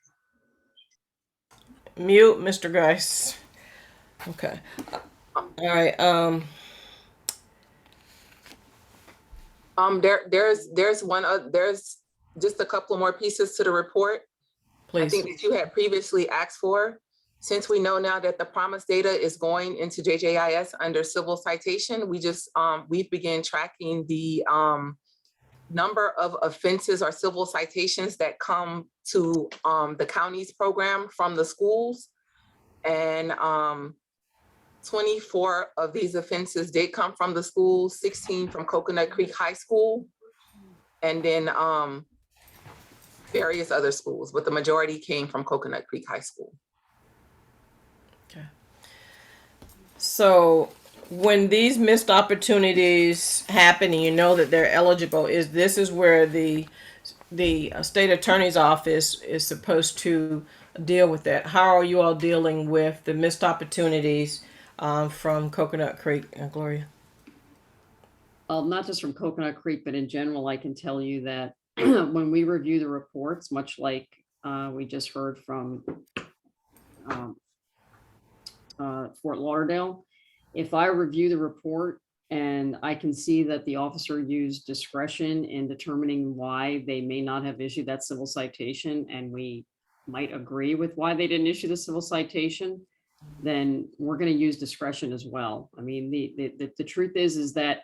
Mute, Mr. Geis. Okay. All right. There's just a couple more pieces to the report. I Please. think that you had previously asked for. Since we know now that the promise data is going into JJIS under civil citation, we've begun tracking the number of offenses or civil citations that come to the county's program from the schools. And 24 of these offenses did come from the schools, 16 from Coconut Creek High School, and then various other schools, but the majority came from Coconut Creek High School. Okay. So when these missed opportunities happen and you know that they're eligible, this is where the state attorney's office is supposed to deal with that. How are you all dealing with the missed opportunities from Coconut Creek, Gloria? Not just from Coconut Creek, but in general, I can tell you that when we review the reports, much like we just heard from Fort Lauderdale, if I review the report and I can see that the officer used discretion in determining why they may not have issued that civil citation, and we might agree with why they didn't issue the civil citation, then we're going to use discretion as well. I mean, the truth is that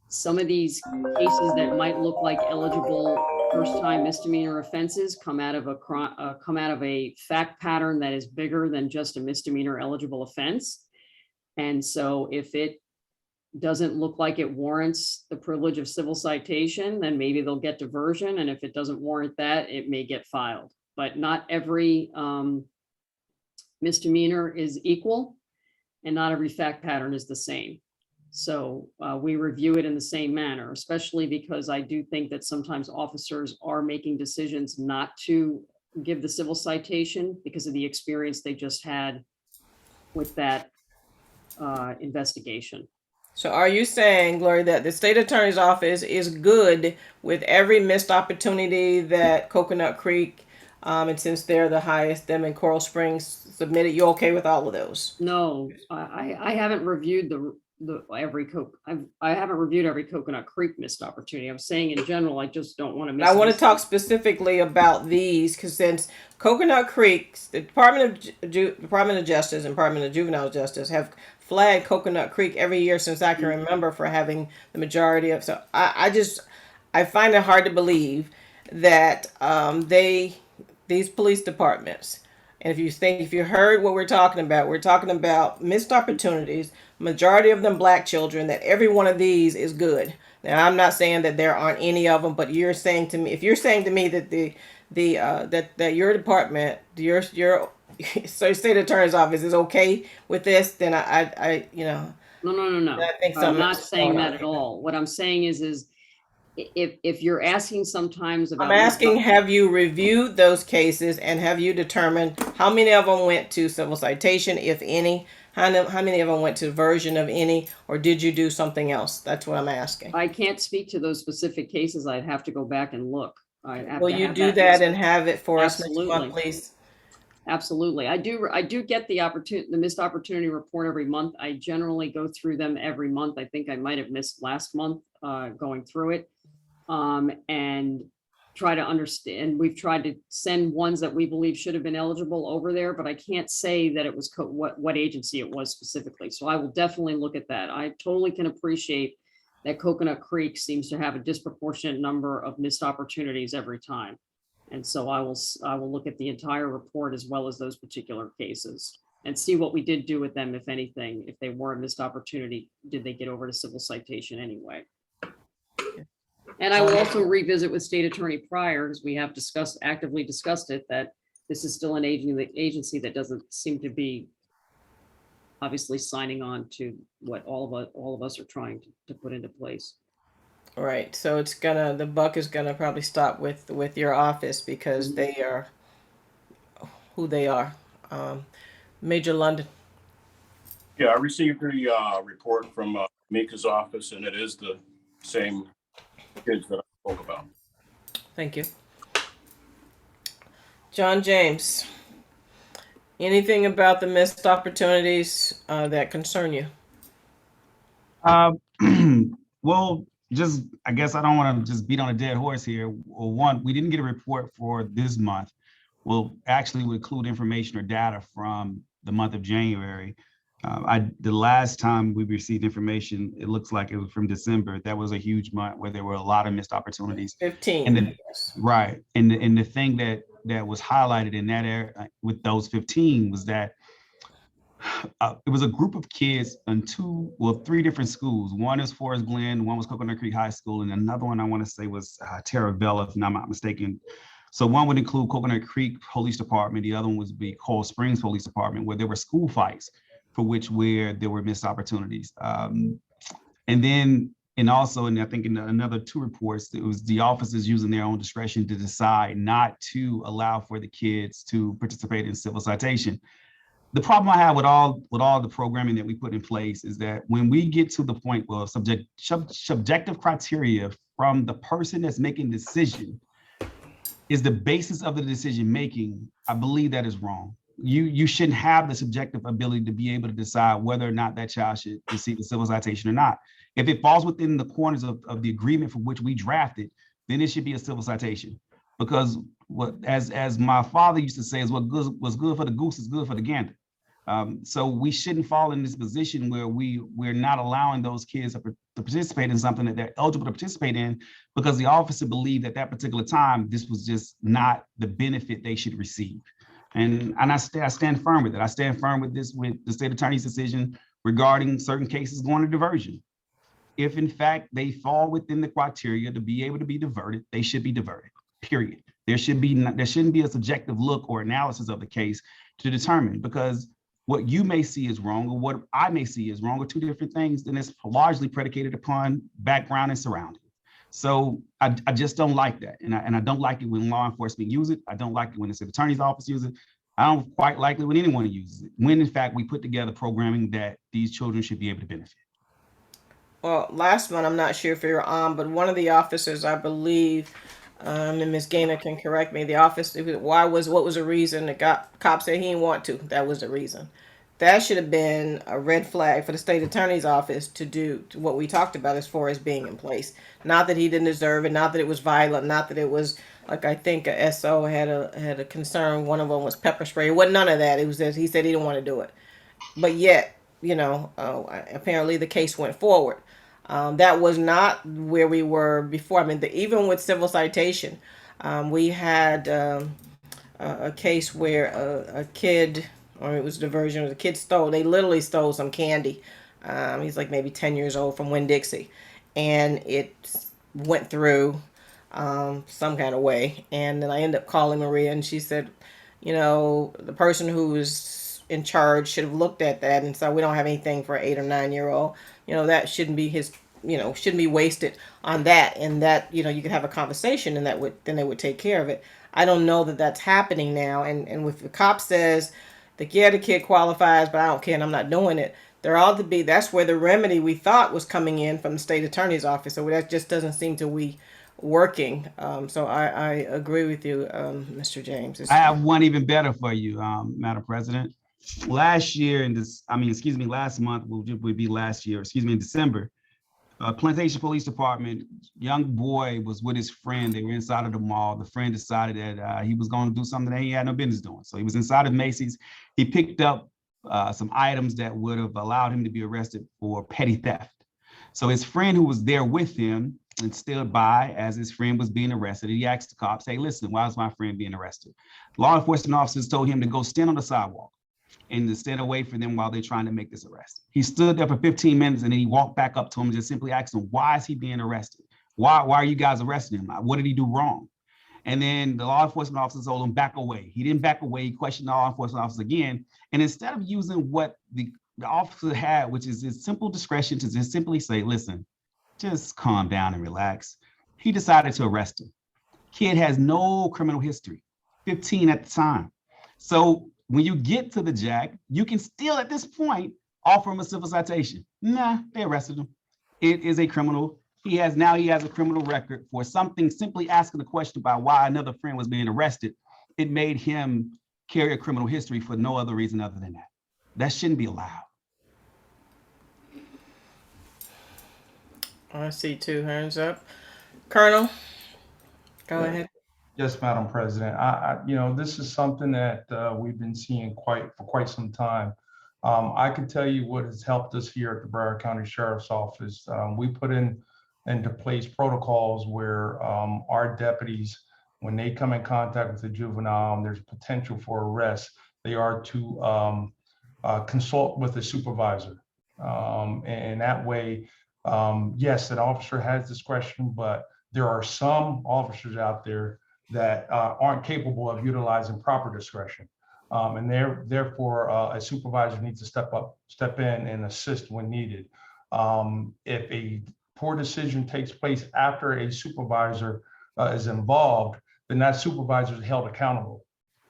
some of these cases that might look like eligible first-time misdemeanor offenses come out of a fact pattern that is bigger than just a misdemeanor eligible offense. And so if it doesn't look like it warrants the privilege of civil citation, then maybe they'll get diversion. And if it doesn't warrant that, it may get filed. But not every misdemeanor is equal, and not every fact pattern is the same. So we review it in the same manner, especially because I do think that sometimes officers are making decisions not to give the civil citation because of the experience they just had with that investigation. So are you saying, Gloria, that the state attorney's office is good with every missed opportunity that Coconut Creek, and since they're the highest, them in Coral Springs submitted, you okay with all of those? No, I haven't reviewed I haven't reviewed every Coconut Creek missed opportunity. I'm saying in general, I just don't want to miss. I want to talk specifically about these because since Coconut Creek, the Department of Justice and Department of Juvenile Justice have flagged Coconut Creek every year since I can remember for having the majority of. So I find it hard to believe that these police departments. And if you heard what we're talking about missed opportunities, majority of them black children, that every one of these is good. Now, I'm not saying that there aren't any of them, but you're saying to me, if you're saying to me that that your department, your state attorney's office is okay with this, then I No. I think I'm not saying that at all. What I'm saying is if you're asking sometimes about, I'm asking, have you reviewed those cases and have you determined how many of them went to civil citation, if any? How many of them went to version of any, or did you do something else? That's what I'm asking. I can't speak to those specific cases. I'd have to go back and look. Will you do that and have it for us next month, please? Absolutely. I do get the missed opportunity report every month. I generally go through them every month. I think I might have missed last month going through it. And try to understand. We've tried to send ones that we believe should have been eligible over there, but I can't say that it was what agency it was specifically. So I will definitely look at that. I totally can appreciate that Coconut Creek seems to have a disproportionate number of missed opportunities every time. And so I will look at the entire report as well as those particular cases and see what we did do with them, if anything. If they were a missed opportunity, did they get over to civil citation anyway? And I will also revisit with State Attorney Pryor, because we have actively discussed it, that this is still an agency that doesn't seem to be obviously signing on to what all of us are trying to put into place. Right. So the buck is gonna probably stop with your office because they are who they are. Major London. Yeah, I received the report from Mika's office, and it is the same kids that I spoke about. Thank you. John James. Anything about the missed opportunities that concern you? Well, just, I guess I don't want to just beat on a dead horse here. Well, one, we didn't get a report for this month. Well, actually would include information or data from the month of January. The last time we received information, it looks like it was from December. That was a huge month where there were a lot of missed opportunities. 15. And then, yes. right. And the thing that was highlighted in that area with those 15 was that it was a group of kids in three different schools. One is Forest Glen, one was Coconut Creek High School, and another one I want to say was Terravella, if I'm not mistaken. So one would include Coconut Creek Police Department. The other one would be Cold Springs Police Department, where there were school fights where there were missed opportunities. And also, I think in another two reports, it was the officers using their own discretion to decide not to allow for the kids to participate in civil citation. The problem I have with all the programming that we put in place is that when we get to the point where subjective criteria from the person that's making the decision is the basis of the decision making, I believe that is wrong. You shouldn't have the subjective ability to be able to decide whether or not that child should receive a civil citation or not. If it falls within the corners of the agreement for which we drafted, then it should be a civil citation. Because as my father used to say, is what's good for the goose is good for the gander. So we shouldn't fall in this position where we're not allowing those kids to participate in something that they're eligible to participate in because the officer believed at that particular time this was just not the benefit they should receive. And I stand firm with it. I stand firm with the state attorney's decision regarding certain cases going to diversion. If in fact they fall within the criteria to be able to be diverted, they should be diverted, period. There shouldn't be a subjective look or analysis of the case to determine, because what you may see is wrong or what I may see is wrong are two different things, then it's largely predicated upon background and surroundings. So I just don't like that. And I don't like it when law enforcement use it. I don't like it when the city attorney's office uses it. I don't quite like it when anyone uses it, when in fact we put together programming that these children should be able to benefit. Well, last month, I'm not sure if you're on, but one of the officers, I believe, and Ms. Gaynor can correct me, what was the reason the cop said he didn't want to? That was the reason. That should have been a red flag for the state attorney's office to do what we talked about as far as being in place. Not that he didn't deserve it, not that it was violent, not that it was like I think a SO had a concern. One of them was pepper spray. It wasn't none of that. It was that he said he didn't want to do it, but yet apparently the case went forward. That was not where we were before. I mean, even with civil citation, we had a case where a kid, or it was diversion, the kid they literally stole some candy. He's like maybe 10 years old from Winn-Dixie, and it went through some kind of way. And then I ended up calling Maria, and she said, the person who was in charge should have looked at that and said, we don't have anything for an 8 or 9 year old. That shouldn't be shouldn't be wasted on that. And that, you could have a conversation and then they would take care of it. I don't know that that's happening now. And if the cop says that, yeah, the kid qualifies, but I don't care and I'm not doing it, that's where the remedy we thought was coming in from the state attorney's office. So that just doesn't seem to be working. So I agree with you, Mr. James. I have one even better for you, Madam President. Last month would be last year, in December. Plantation Police Department, young boy was with his friend. They were inside of the mall. The friend decided that he was going to do something that he had no business doing. So he was inside of Macy's. He picked up some items that would have allowed him to be arrested for petty theft. So his friend who was there with him and stood by as his friend was being arrested, he asked the cops, hey, listen, why is my friend being arrested? Law enforcement officers told him to go stand on the sidewalk and to stand away from them while they're trying to make this arrest. He stood there for 15 minutes and then he walked back up to him and just simply asked him, why is he being arrested? Why are you guys arresting him? What did he do wrong? And then the law enforcement officer told him back away. He didn't back away. He questioned the law enforcement officer again. And instead of using what the officer had, which is his simple discretion to just simply say, listen, just calm down and relax, he decided to arrest him. Kid has no criminal history, 15 at the time. So when you get to the jack, you can still at this point offer him a civil citation. Nah, they arrested him. It is a criminal. He has a criminal record for something, simply asking a question about why another friend was being arrested. It made him carry a criminal history for no other reason other than that. That shouldn't be allowed. I see 2 hands up. Colonel, go ahead. Yes, Madam President. This is something that we've been seeing for quite some time. I can tell you what has helped us here at the Broward County Sheriff's Office. We put into place protocols where our deputies, when they come in contact with a juvenile and there's potential for arrest, they are to consult with a supervisor. And that way, yes, an officer has discretion, but there are some officers out there that aren't capable of utilizing proper discretion. And therefore, a supervisor needs to step in and assist when needed. If a poor decision takes place after a supervisor is involved, then that supervisor is held accountable.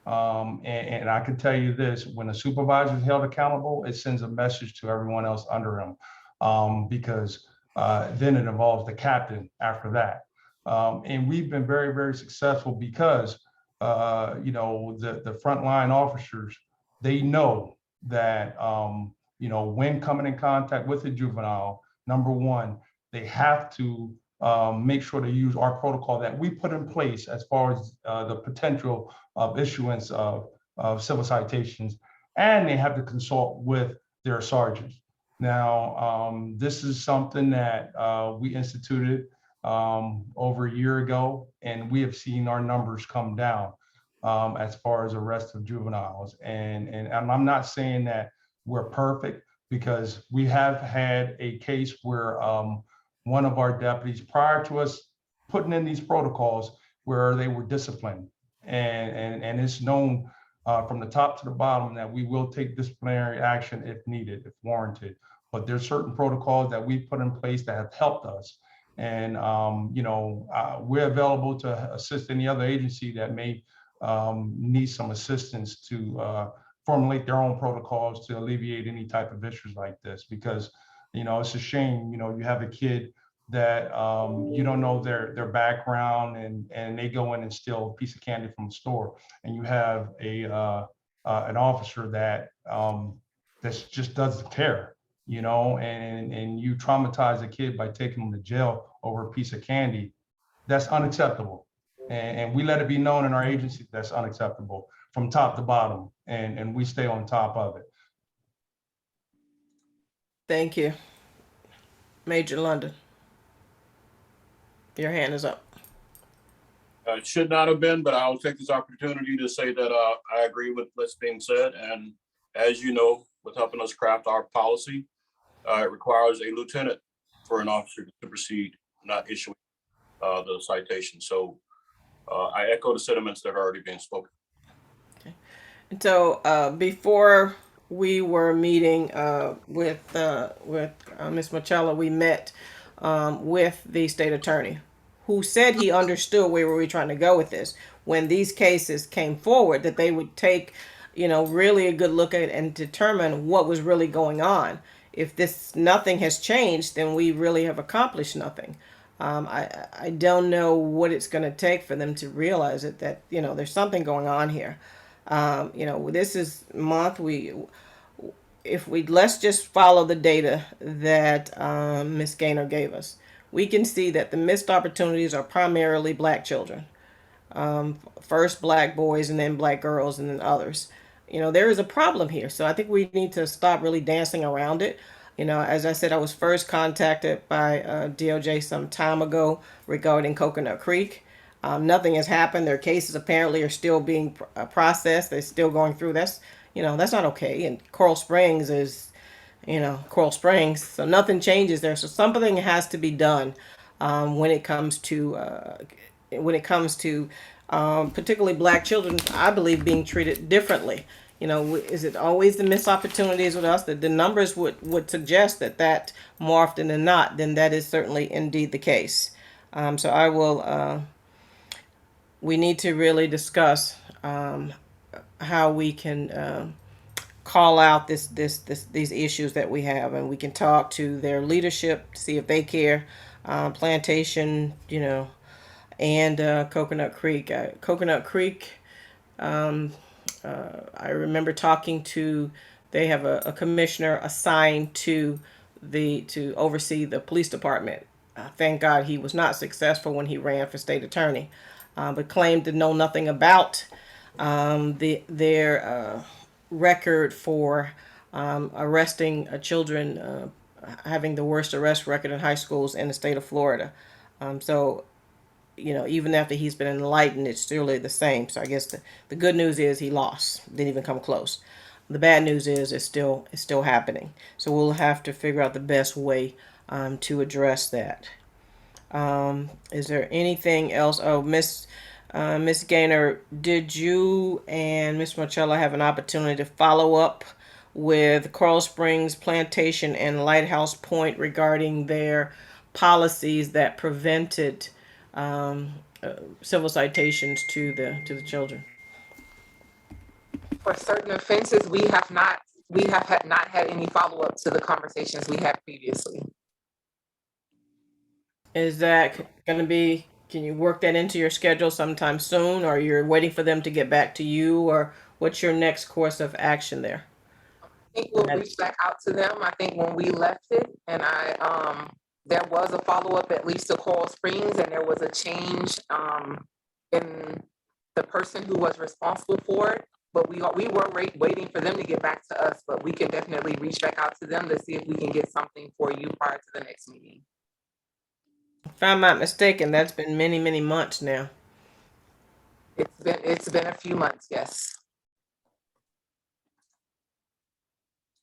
And I can tell you this, when a supervisor is held accountable, it sends a message to everyone else under him, because then it involves the captain after that. And we've been very, very successful because, the frontline officers, they know that, when coming in contact with a juvenile, number one, they have to make sure to use our protocol that we put in place as far as the potential of issuance of civil citations, and they have to consult with their sergeants. Now, this is something that we instituted over a year ago, and we have seen our numbers come down as far as arrest of juveniles. And I'm not saying that we're perfect, because we have had a case where one of our deputies, prior to us putting in these protocols, where they were disciplined. And it's known from the top to the bottom that we will take disciplinary action if needed, if warranted. But there's certain protocols that we've put in place that have helped us. And, we're available to assist any other agency that may need some assistance to formulate their own protocols to alleviate any type of issues like this. Because, it's a shame, you have a kid that you don't know their background, and they go in and steal a piece of candy from the store, and you have an officer that just doesn't care, and you traumatize a kid by taking them to jail over a piece of candy. That's unacceptable. And we let it be known in our agency that's unacceptable from top to bottom, and we stay on top of it. Thank you. Major London, your hand is up. It should not have been, but I'll take this opportunity to say that I agree with what's being said. And as you know, with helping us craft our policy, it requires a lieutenant for an officer to proceed, not issuing the citation. So I echo the sentiments that are already being spoken. Okay. And so before we were meeting with Ms. Machella, we met with the state attorney, who said he understood where we were trying to go with this. When these cases came forward, that they would take, really a good look at it and determine what was really going on. If nothing has changed, then we really have accomplished nothing. I don't know what it's going to take for them to realize it, that, there's something going on here. This is month let's just follow the data that Ms. Gaynor gave us. We can see that the missed opportunities are primarily Black children. First Black boys, and then Black girls, and then others. There is a problem here. So I think we need to stop really dancing around it. You know, as I said, I was first contacted by DOJ some time ago regarding Coconut Creek. Nothing has happened. Their cases apparently are still being processed. They're still going through. That's, you know, that's not okay. And Coral Springs is, you know, Coral Springs. So nothing changes there. So something has to be done when it comes to particularly Black children. I believe being treated differently. You know, is it always the missed opportunities with us? That the numbers would suggest that more often than not, then that is certainly indeed the case. So I will. We need to really discuss how we can call out these issues that we have, and we can talk to their leadership, see if they care. Plantation, you know, and Coconut Creek. Coconut Creek. I remember talking to. They have a commissioner assigned to to oversee the police department. Thank God he was not successful when he ran for state attorney, but claimed to know nothing about their record for arresting children, having the worst arrest record in high schools in the state of Florida. So, you know, even after he's been enlightened, it's still the same. So I guess the good news is he lost, didn't even come close. The bad news is it's still happening. So we'll have to figure out the best way to address that. Is there anything else? Oh, Miss Gaynor, did you and Miss Marcella have an opportunity to follow up with Coral Springs, Plantation, and Lighthouse Point regarding their policies that prevented civil citations to the children? For certain offenses, we have not had any follow-up to the conversations we had previously. Is that going to be, can you work that into your schedule sometime soon, or you're waiting for them to get back to you, or what's your next course of action there? I think we'll reach back out to them. I think when we left it, and there was a follow-up at least to Coral Springs, and there was a change in the person who was responsible for it. But we were waiting for them to get back to us, but we can definitely reach back out to them to see if we can get something for you prior to the next meeting. If I'm not mistaken, that's been many, many months now. It's been a few months, yes.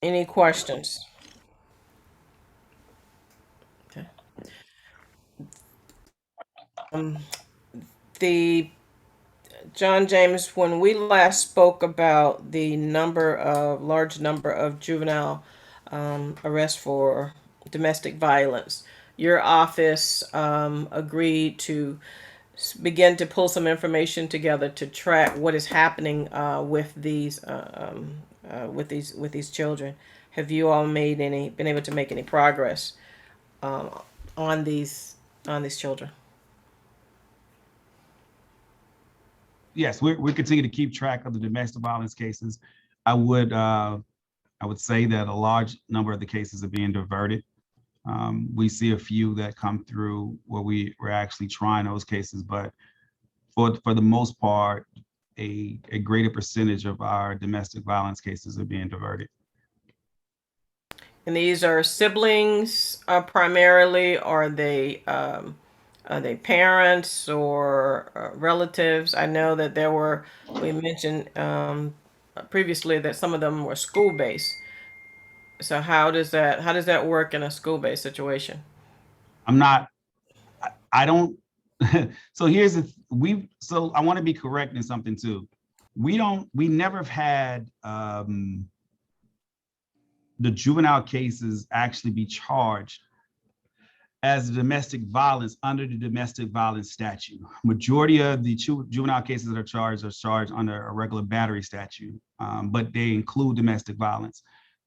Any questions? Okay. The John James, when we last spoke about the large number of juvenile arrests for domestic violence, your office agreed to begin to pull some information together to track what is happening with these children. Have you all been able to make any progress on these children? Yes, we continue to keep track of the domestic violence cases. I would say that a large number of the cases are being diverted. We see a few that come through where we're actually trying those cases, but for the most part, a greater percentage of our domestic violence cases are being diverted. And these are siblings primarily, or are they parents or relatives? I know that we mentioned previously that some of them were school-based. So how does that work in a school-based situation? I don't, so I want to be correct in something too. We never have had the juvenile cases actually be charged as domestic violence under the domestic violence statute. Majority of the juvenile cases that are charged under a regular battery statute, but they include domestic violence.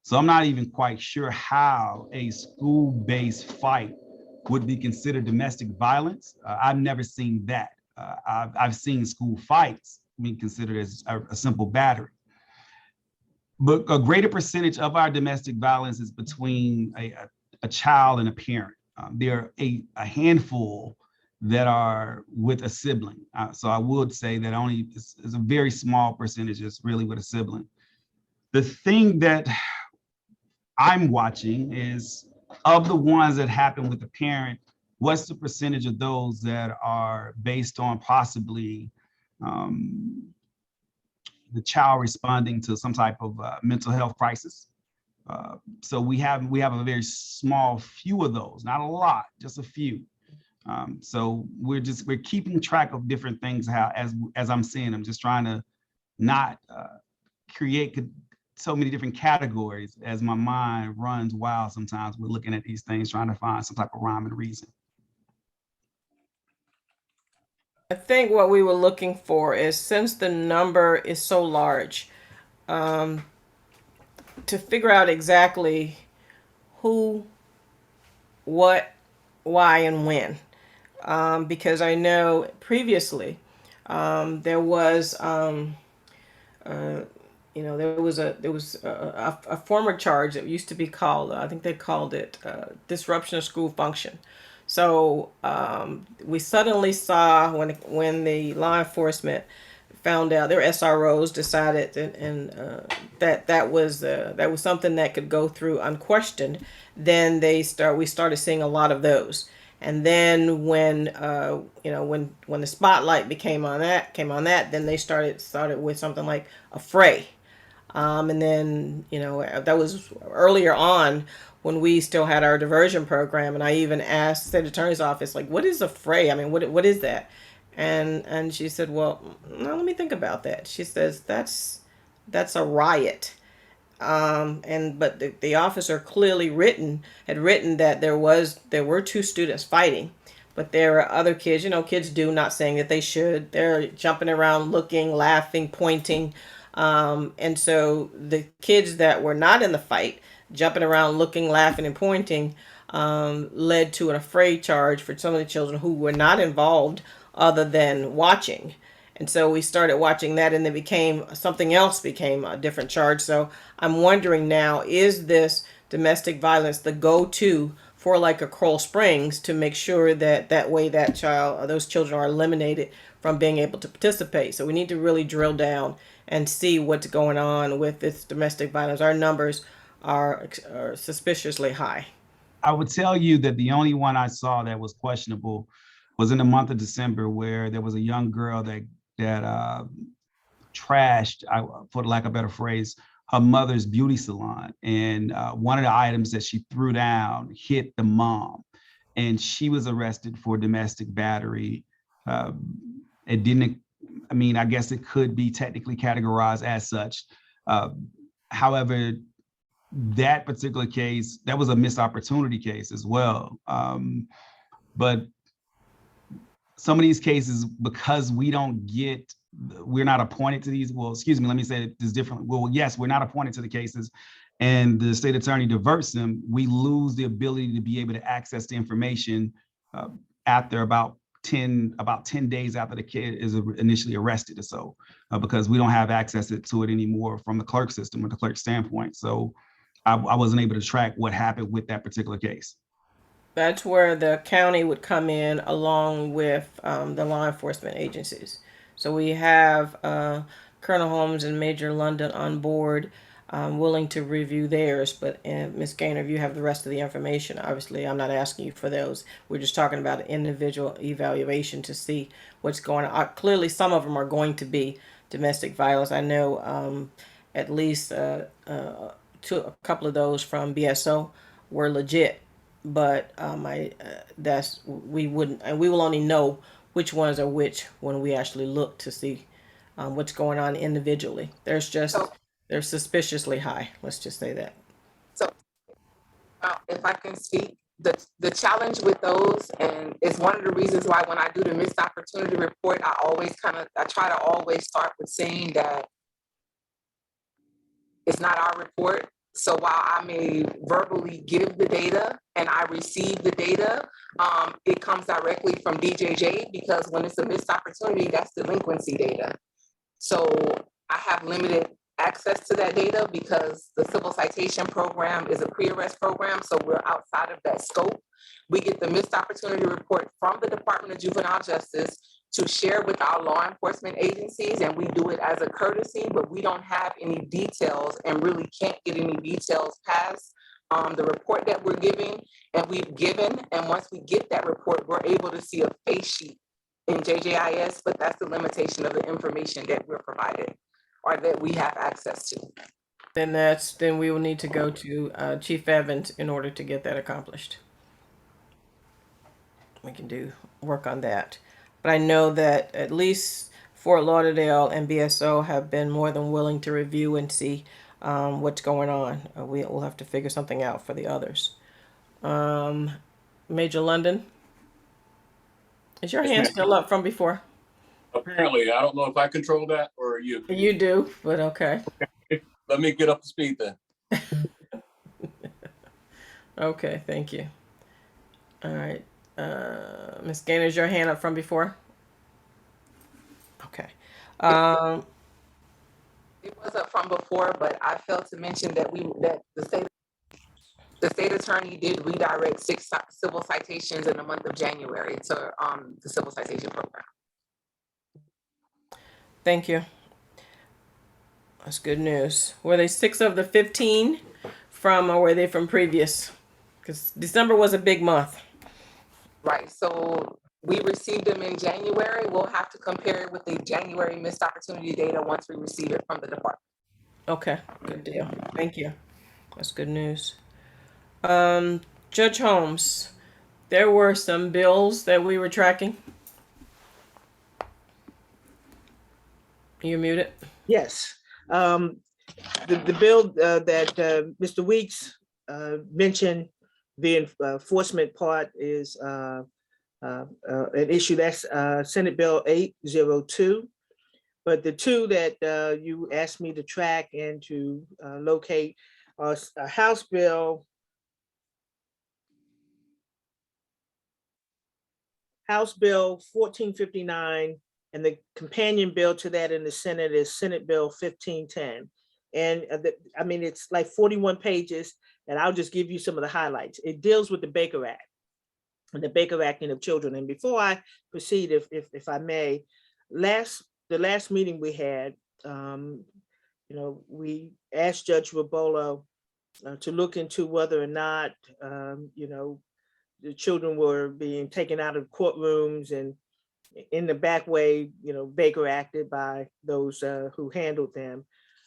So I'm not even quite sure how a school-based fight would be considered domestic violence. I've never seen that. I've seen school fights being considered as a simple battery. But a greater percentage of our domestic violence is between a child and a parent. There are a handful that are with a sibling. So I would say that only is a very small percentage is really with a sibling. The thing that I'm watching is, of the ones that happen with the parent, what's the percentage of those that are based on possibly the child responding to some type of mental health crisis? So we have a very small few of those, not a lot, just a few. So we're keeping track of different things as I'm seeing. I'm just trying to not create so many different categories as my mind runs wild. Sometimes we're looking at these things, trying to find some type of rhyme and reason. I think what we were looking for is, since the number is so large, to figure out exactly who, what, why, and when. Because I know previously there was a former charge that used to be called, I think they called it disruption of school function. So we suddenly saw when the law enforcement found out, their SROs decided, and that was something that could go through unquestioned. Then we started seeing a lot of those. And then when the spotlight came on that, then they started with something like a fray. And then, that was earlier on when we still had our diversion program. And I even asked the state attorney's office, like, what is a fray? I mean, what is that? And she said, well, no, let me think about that. She says, that's a riot. But the officer clearly had written that there were two students fighting, but there are other kids, kids do, not saying that they should. They're jumping around, looking, laughing, pointing. And so the kids that were not in the fight, jumping around, looking, laughing, and pointing, led to an affray charge for some of the children who were not involved other than watching. And so we started watching that, and then something else became a different charge. So I'm wondering now, is this domestic violence the go-to for like a Coral Springs, to make sure that way that those children are eliminated from being able to participate? So we need to really drill down and see what's going on with this domestic violence. Our numbers are suspiciously high. I would tell you that the only one I saw that was questionable was in the month of December, where there was a young girl that trashed, for lack of a better phrase, her mother's beauty salon. And one of the items that she threw down hit the mom, and she was arrested for domestic battery. It didn't, I mean, I guess it could be technically categorized as such. However, that particular case, that was a missed opportunity case as well. But some of these cases, because we're not appointed to these, well, excuse me, let me say this differently. Well, yes, we're not appointed to the cases, and the state attorney diverts them, we lose the ability to be able to access the information after about 10 days after the kid is initially arrested or so, because we don't have access to it anymore from the clerk system or the clerk standpoint. So I wasn't able to track what happened with that particular case. That's where the county would come in along with the law enforcement agencies. So we have Colonel Holmes and Major London on board, willing to review theirs. But Ms. Gaynor, if you have the rest of the information, obviously I'm not asking you for those. We're just talking about an individual evaluation to see what's going on. Clearly, some of them are going to be domestic violence. I know at least a couple of those from BSO were legit. But we will only know which ones are which when we actually look to see what's going on individually. They're suspiciously high. Let's just say that. So if I can speak, the challenge with those, and it's one of the reasons why when I do the missed opportunity report, I try to always start with saying that it's not our report. So while I may verbally give the data and I receive the data, it comes directly from DJJ, because when it's a missed opportunity, that's delinquency data. So I have limited access to that data because the civil citation program is a pre-arrest program. So we're outside of that scope. We get the missed opportunity report from the Department of Juvenile Justice to share with our law enforcement agencies, and we do it as a courtesy, but we don't have any details and really can't get any details past the report that we're giving and we've given. And once we get that report, we're able to see a face sheet in JJIS, but that's the limitation of the information that we're provided or that we have access to. Then we will need to go to Chief Evans in order to get that accomplished. We can work on that. But I know that at least Fort Lauderdale and BSO have been more than willing to review and see what's going on. We'll have to figure something out for the others. Major London, is your Yes, hand ma'am. still up from before? Apparently, I don't know if I control that or you. You do, but okay. Let me get up to speed then. Okay, thank you. All right. Ms. Gaynor, is your hand up from before? Okay. It was up from before, but I failed to mention that the state attorney did redirect 6 civil citations in the month of January to the civil citation program. Thank you. That's good news. Were they 6 of the 15 from, or were they from previous? Because December was a big month. Right, so we received them in January. We'll have to compare it with the January missed opportunity data once we receive it from the department. Okay, good deal. Thank you. That's good news. Judge Holmes, there were some bills that we were tracking. You're muted. Yes. The bill that Mr. Weeks mentioned, the enforcement part is an issue that's Senate Bill 802. But the two that you asked me to track and to locate are House Bill 1459, and the companion bill to that in the Senate is Senate Bill 1510. And I mean, it's like 41 pages, and I'll just give you some of the highlights. It deals with the Baker Act and the Baker Acting of Children. And before I proceed, if I may, the last meeting we had, we asked Judge Robolo to look into whether or not, the children were being taken out of courtrooms and in the back way, Baker acted by those who handled them.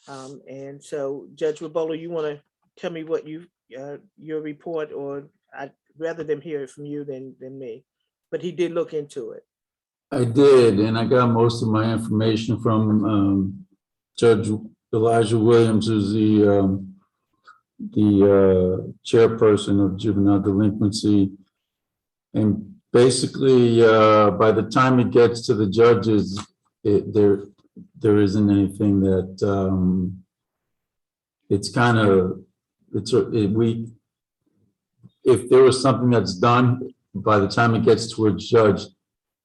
And so, Judge Robolo, you want to tell me what your report, or I'd rather them hear it from you than me, but he did look into it. I did, and I got most of my information from Judge Elijah Williams, who's the chairperson of juvenile delinquency. And basically, by the time it gets to the judges, there isn't anything that if there was something that's done, by the time it gets to a judge,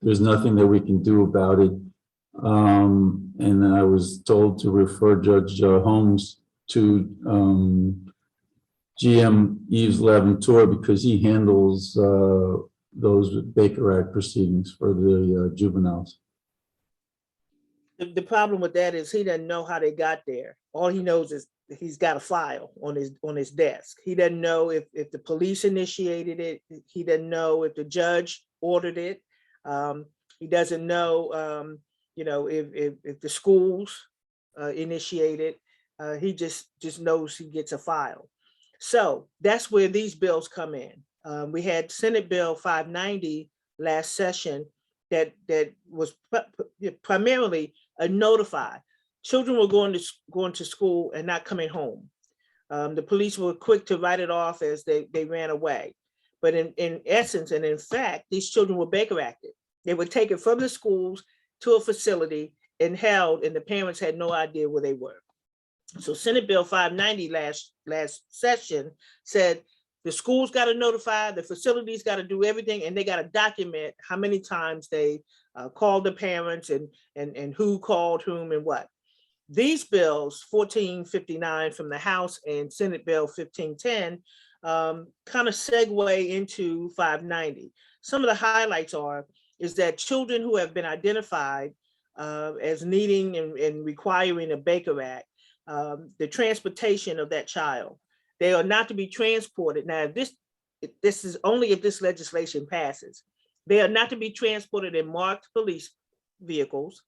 there's nothing that we can do about it. And I was told to refer Judge Holmes to GM Yves Laventure, because he handles those Baker Act proceedings for the juveniles. The problem with that is he doesn't know how they got there. All he knows is he's got a file on his desk. He doesn't know if the police initiated it. He doesn't know if the judge ordered it. He doesn't know, if the schools initiated. He just knows he gets a file. So that's where these bills come in. We had Senate Bill 590 last session that was primarily a notify. Children were going to school and not coming home. The police were quick to write it off as they ran away. But in essence and in fact, these children were Baker acted. They were taken from the schools to a facility and held, and the parents had no idea where they were. So Senate Bill 590 last session said the schools got to notify, the facilities got to do everything, and they got to document how many times they called the parents and who called whom and what. These bills, 1459 from the House and Senate Bill 1510, kind of segue into 590. Some of the highlights is that children who have been identified as needing and requiring a Baker Act, the transportation of that child They are not to be transported. Now, this is only if this legislation passes. They are not to be transported in marked police vehicles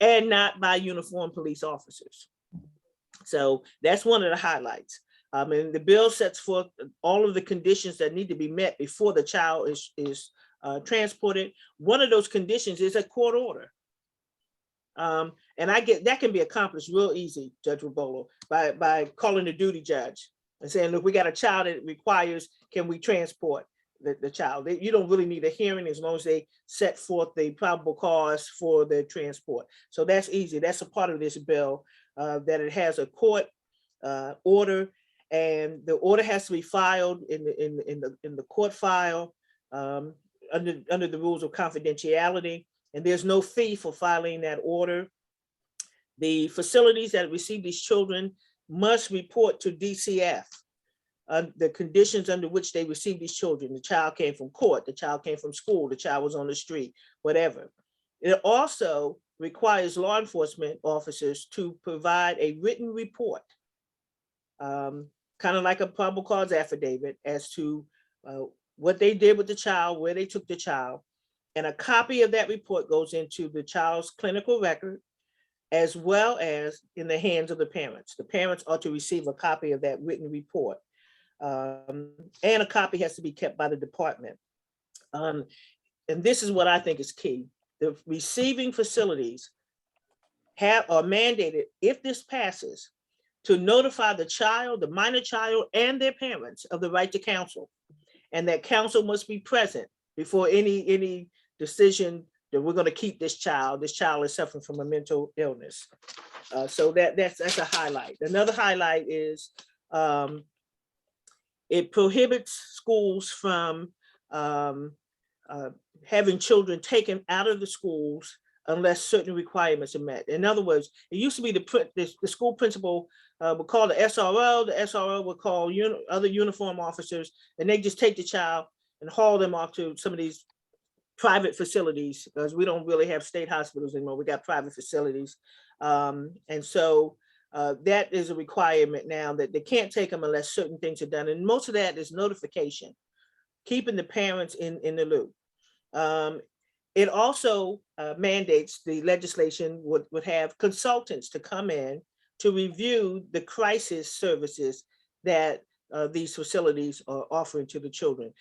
and not by uniformed police officers. So that's one of the highlights. And the bill sets forth all of the conditions that need to be met before the child is transported. One of those conditions is a court order. And I get that can be accomplished real easy, Judge Rubolo, by calling the duty judge and saying, look, we got a child that requires, can we transport the child? You don't really need a hearing as long as they set forth the probable cause for the transport. So that's easy. That's a part of this bill, that it has a court order, and the order has to be filed in the court file under the rules of confidentiality. And there's no fee for filing that order. The facilities that receive these children must report to DCF the conditions under which they receive these children. The child came from court, the child came from school, the child was on the street, whatever. It also requires law enforcement officers to provide a written report, kind of like a probable cause affidavit, as to what they did with the child, where they took the child. And a copy of that report goes into the child's clinical record, as well as in the hands of the parents. The parents are to receive a copy of that written report. And a copy has to be kept by the department. And this is what I think is key. The receiving facilities are mandated, if this passes, to notify the child, the minor child, and their parents of the right to counsel. And that counsel must be present before any decision that we're going to keep this child. This child is suffering from a mental illness. So that's a highlight. Another highlight is it prohibits schools from having children taken out of the schools unless certain requirements are met. In other words, it used to be the school principal would call the SRO would call other uniform officers, and they just take the child and haul them off to some of these private facilities, because we don't really have state hospitals anymore. We got private facilities. And so that is a requirement now, that they can't take them unless certain things are done. And most of that is notification, keeping the parents in the loop. It also mandates, the legislation would have consultants to come in to review the crisis services that these facilities are offering to the children.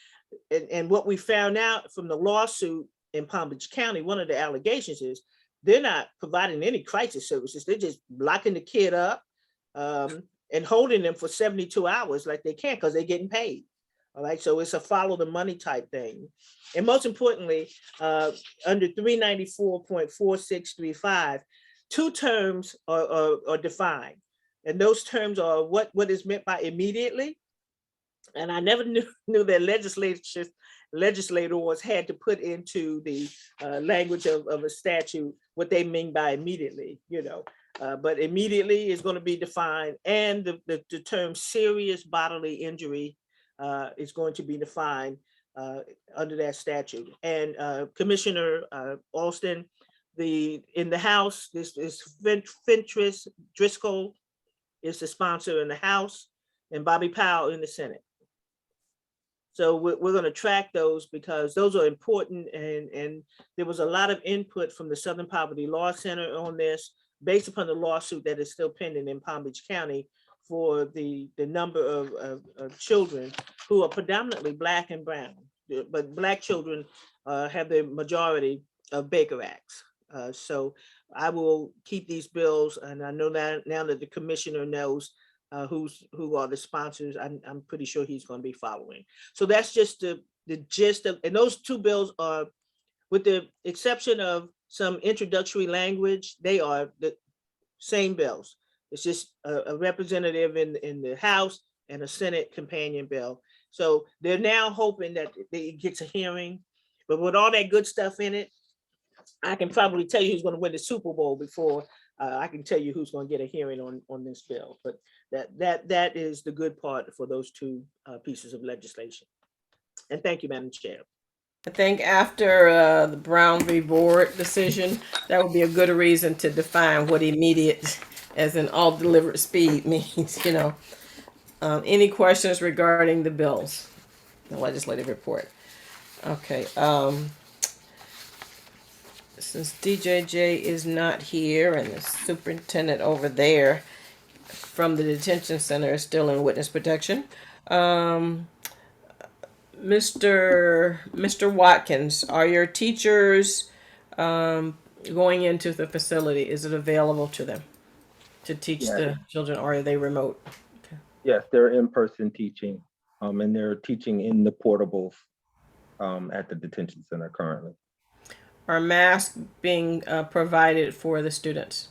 And what we found out from the lawsuit in Palm Beach County, one of the allegations is they're not providing any crisis services. They're just locking the kid up and holding them for 72 hours like they can, because they're getting paid. All right, so it's a follow the money type thing. And most importantly, under 394.4635, two terms are defined. And those terms are what is meant by immediately. And I never knew that legislators had to put into the language of a statute what they mean by immediately, but immediately is going to be defined, and the term serious bodily injury is going to be defined under that statute. And Commissioner Alston, in the House, this is Fentress Driscoll is the sponsor in the House, and Bobby Powell in the Senate. So we're going to track those, because those are important. And there was a lot of input from the Southern Poverty Law Center on this, based upon the lawsuit that is still pending in Palm Beach County for the number of children who are predominantly Black and brown. But Black children have the majority of Baker Acts. So I will keep these bills, and I know that now that the commissioner knows who are the sponsors, I'm pretty sure he's going to be following. So that's just the gist of, and those two bills are, with the exception of some introductory language, they are the same bills. It's just a representative in the House and a Senate companion bill. So they're now hoping that it gets a hearing, but with all that good stuff in it, I can probably tell you who's going to win the Super Bowl before I can tell you who's going to get a hearing on this bill. But that is the good part for those two pieces of legislation. And thank you, Madam Chair. I think after the Brown v. Board decision, that would be a good reason to define what immediate, as in all delivered speed, means, Any questions regarding the bills? The legislative report. Okay. Since DJJ is not here and the superintendent over there from the detention center is still in witness protection, Mr. Watkins, are your teachers going into the facility? Is it available to them to teach Yes. the children, or are they remote? Yes, they're in-person teaching, and they're teaching in the portables at the detention center currently. Are masks being provided for the students?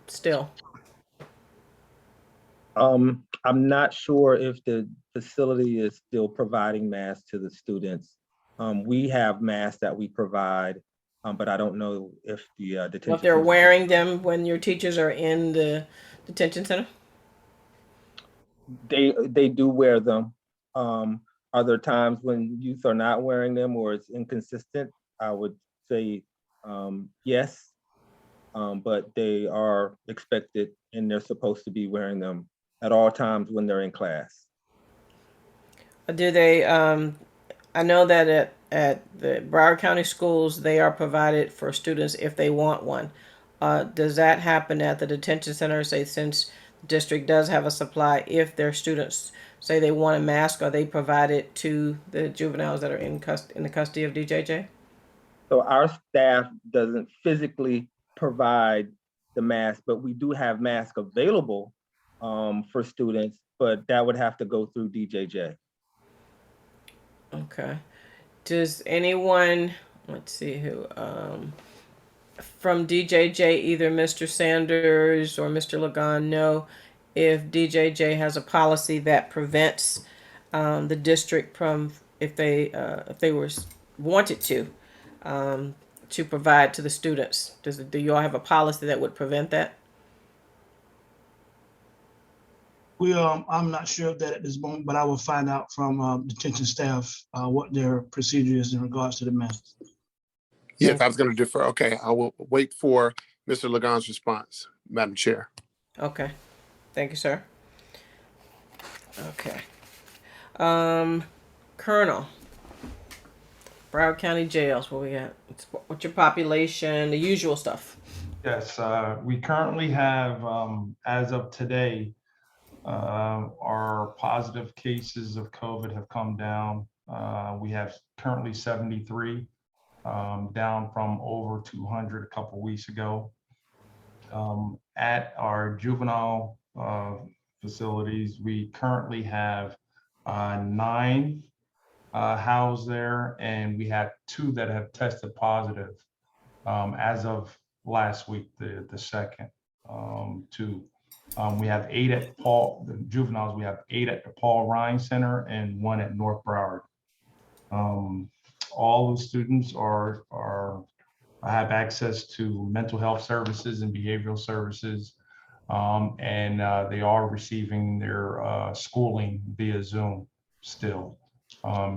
Still. I'm not sure if the facility is still providing masks to the students. We have masks that we provide, but I don't know if the detention. If they're center- wearing them when your teachers are in the detention center? They do wear them. Are there times when youth are not wearing them or it's inconsistent? I would say yes, but they are expected and they're supposed to be wearing them at all times when they're in class. Do they, I know that at the Broward County schools, they are provided for students if they want one. Does that happen at the detention center, say, since the district does have a supply, if their students say they want a mask, are they provided to the juveniles that are in the custody of DJJ? So our staff doesn't physically provide the mask, but we do have masks available for students, but that would have to go through DJJ. Okay. Does anyone, let's see who, from DJJ, either Mr. Sanders or Mr. Lagon, know if DJJ has a policy that prevents the district from, if they were wanted to provide to the students? Do you all have a policy that would prevent that? I'm not sure of that at this moment, but I will find out from detention staff what their procedure is in regards to the masks. Yes, I was going to defer. Okay, I will wait for Mr. Lagon's response, Madam Chair. Okay. Thank you, sir. Okay. Colonel, Broward County Jails, what we got? What's your population, the usual stuff? Yes, we currently have, as of today, our positive cases of COVID have come down. We have currently 73, down from over 200 a couple weeks ago. At our juvenile facilities, we currently have 9 housed there, and we have 2 that have tested positive as of last week, the 2nd, 2. We have 8 at the juveniles, we have 8 at the Paul Ryan Center and 1 at North Broward. All the students have access to mental health services and behavioral services, and they are receiving their schooling via Zoom still,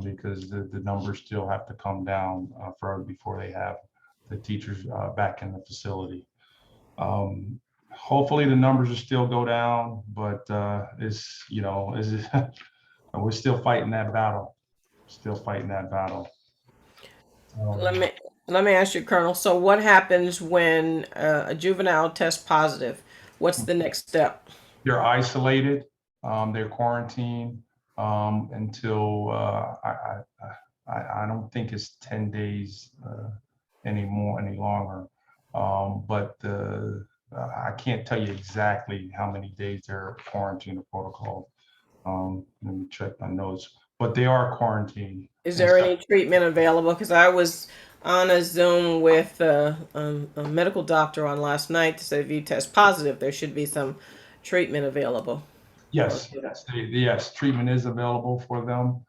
because the numbers still have to come down further before they have the teachers back in the facility. Hopefully the numbers will still go down, but we're still fighting that battle. Let me ask you, Colonel. So what happens when a juvenile tests positive? What's the next step? They're isolated, they're quarantined until I don't think it's 10 days any longer. But I can't tell you exactly how many days they're quarantined or protocol. Let me check my notes, but they are quarantined. Is there any treatment available? Because I was on a Zoom with a medical doctor on last night to say if you test positive, there should be some treatment available. Yes, yes, treatment is available for them.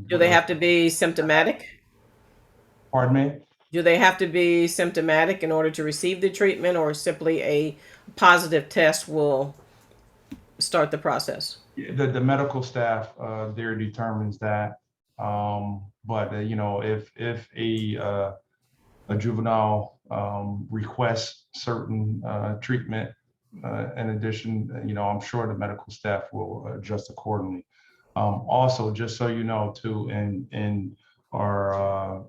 Do they have to be symptomatic? Pardon me? Do they have to be symptomatic in order to receive the treatment, or simply a positive test will start the process? The medical staff there determines that. But if a juvenile requests certain treatment, in addition, I'm sure the medical staff will adjust accordingly. Also, just so you know, too, in our,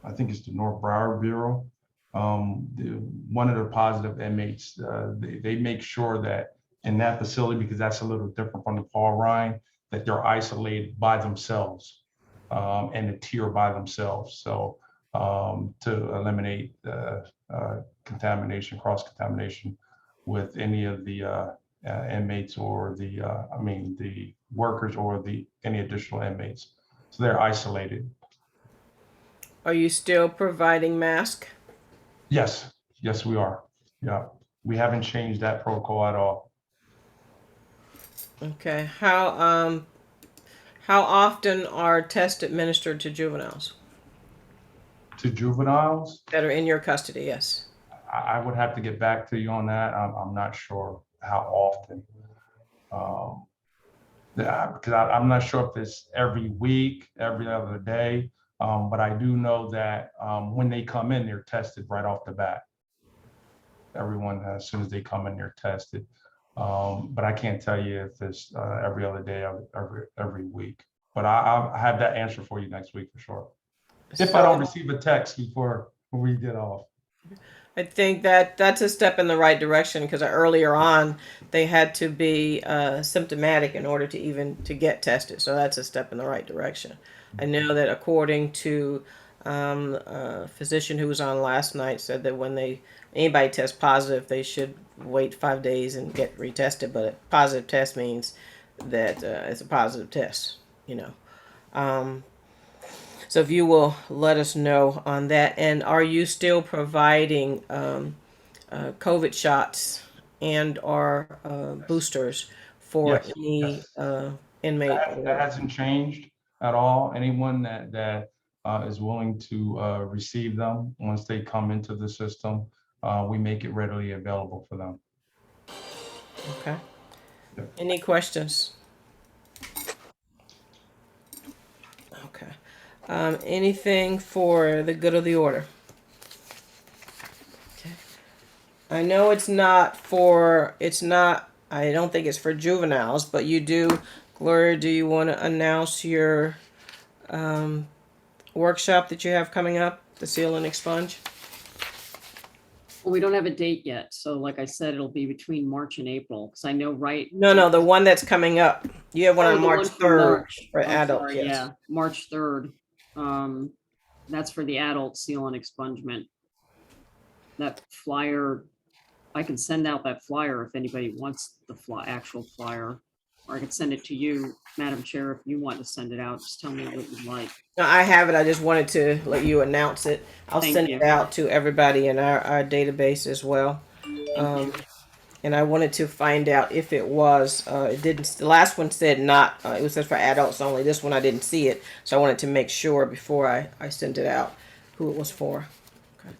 I think it's the North Broward Bureau, one of the positive inmates, they make sure that in that facility, because that's a little different from the Paul Ryan, that they're isolated by themselves and a tier by themselves. So to eliminate contamination, cross-contamination with any of the inmates or the workers or any additional inmates. So they're isolated. Are you still providing masks? Yes, yes, we are. Yeah, we haven't changed that protocol at all. Okay. How often are tests administered to juveniles To juveniles, that are in your custody? Yes. I would have to get back to you on that. I'm not sure how often. Because I'm not sure if it's every week, every other day, but I do know that when they come in, they're tested right off the bat. Everyone, as soon as they come in, they're tested. But I can't tell you if it's every other day or every week. But I'll have that answer for you next week for sure. If I don't receive a text before we get off. I think that that's a step in the right direction because earlier on they had to be symptomatic in order to even to get tested. So that's a step in the right direction. I know that according to a physician who was on last night said that when anybody tests positive, they should wait 5 days and get retested. But a positive test means that it's a positive test, So if you will let us know on that. And are you still providing COVID shots and or boosters for Yes, any yes. inmate? That hasn't changed at all. Anyone that is willing to receive them once they come into the system, we make it readily available for them. Okay. Yeah. Any questions? Okay. Anything for the good of the order? Okay. I know I don't think it's for juveniles, but you do, Gloria, do you want to announce your workshop that you have coming up, the seal and expunge? Well, we don't have a date yet. So like I said, it'll be between March and April because I know No, the one that's coming up. You have one on the March one for 3rd March. for I'm adults. sorry, Yes. yeah, March 3rd. That's for the adult seal and expungement. That flyer, I can send out that flyer if anybody wants the actual flyer. Or I could send it to you, Madam Chair, if you want to send it out. Just tell me what you'd like. No, I have it. I just wanted to let you announce it. I'll Thank send you. it out to everybody in our database as well. And I wanted to find out if it was, it didn't, the last one said not, it was just for adults only. This one I didn't see it. So I wanted to make sure before I sent it out who it was for. Okay.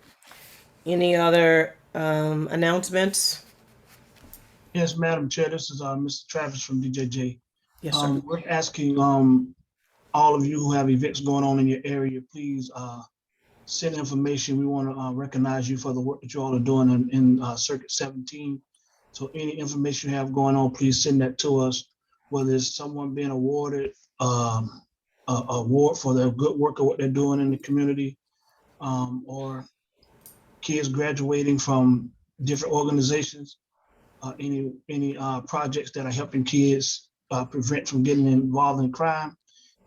Any other announcements? Yes, Madam Chair, this is Mr. Travis from DJJ. Yes, sir. We're asking all of you who have events going on in your area, please send information. We want to recognize you for the work that you all are doing in Circuit 17. So any information you have going on, please send that to us, whether it's someone being awarded a award for their good work or what they're doing in the community, or kids graduating from different organizations, any projects that are helping kids prevent from getting involved in crime,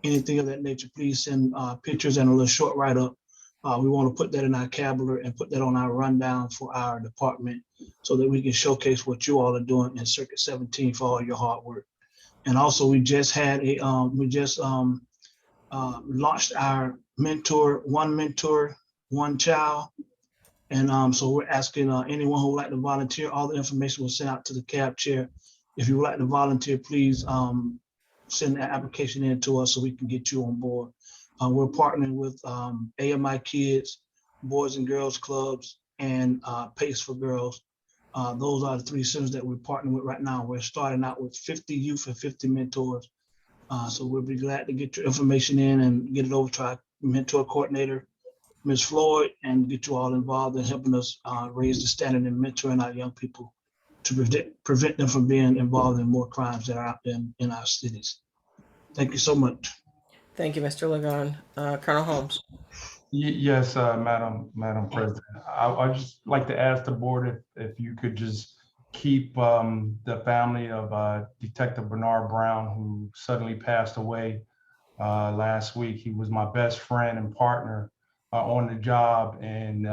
anything of that nature, please send pictures and a little short write-up. We want to put that in our calendar and put that on our rundown for our department so that we can showcase what you all are doing in Circuit 17 for all your hard work. And also, we just had launched our mentor, one child. And so we're asking anyone who would like to volunteer, all the information was sent out to the CAB chair. If you would like to volunteer, please send that application in to us so we can get you on board. We're partnering with AMI Kids, Boys and Girls Clubs, and PACE for Girls. Those are the three centers that we're partnering with right now. We're starting out with 50 youth and 50 mentors. So we'll be glad to get your information in and get it over to our mentor coordinator, Ms. Floyd, and get you all involved in helping us raise the standard and mentoring our young people to prevent them from being involved in more crimes that are out there in our cities. Thank you so much. Thank you, Mr. Lagon. Colonel Holmes. Yes, Madam President. I just like to ask the board if you could just keep the family of Detective Bernard Brown, who suddenly passed away last week. He was my best friend and partner on the job, and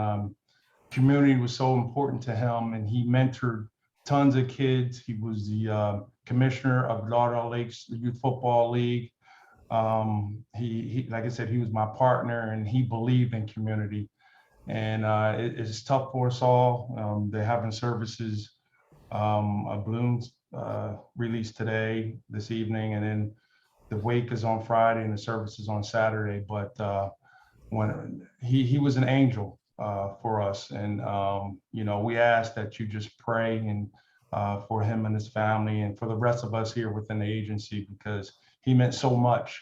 community was so important to him, and he mentored tons of kids. He was the commissioner of Lauderdale Lakes Youth Football League. He, like I said, he was my partner, and he believed in community. And it's tough for us all. They're having services, balloons released today, this evening, and then the wake is on Friday and the service is on Saturday. But when he was an angel for us, and you know, we ask that you just pray and for him and his family, and for the rest of us here within the agency, because he meant so much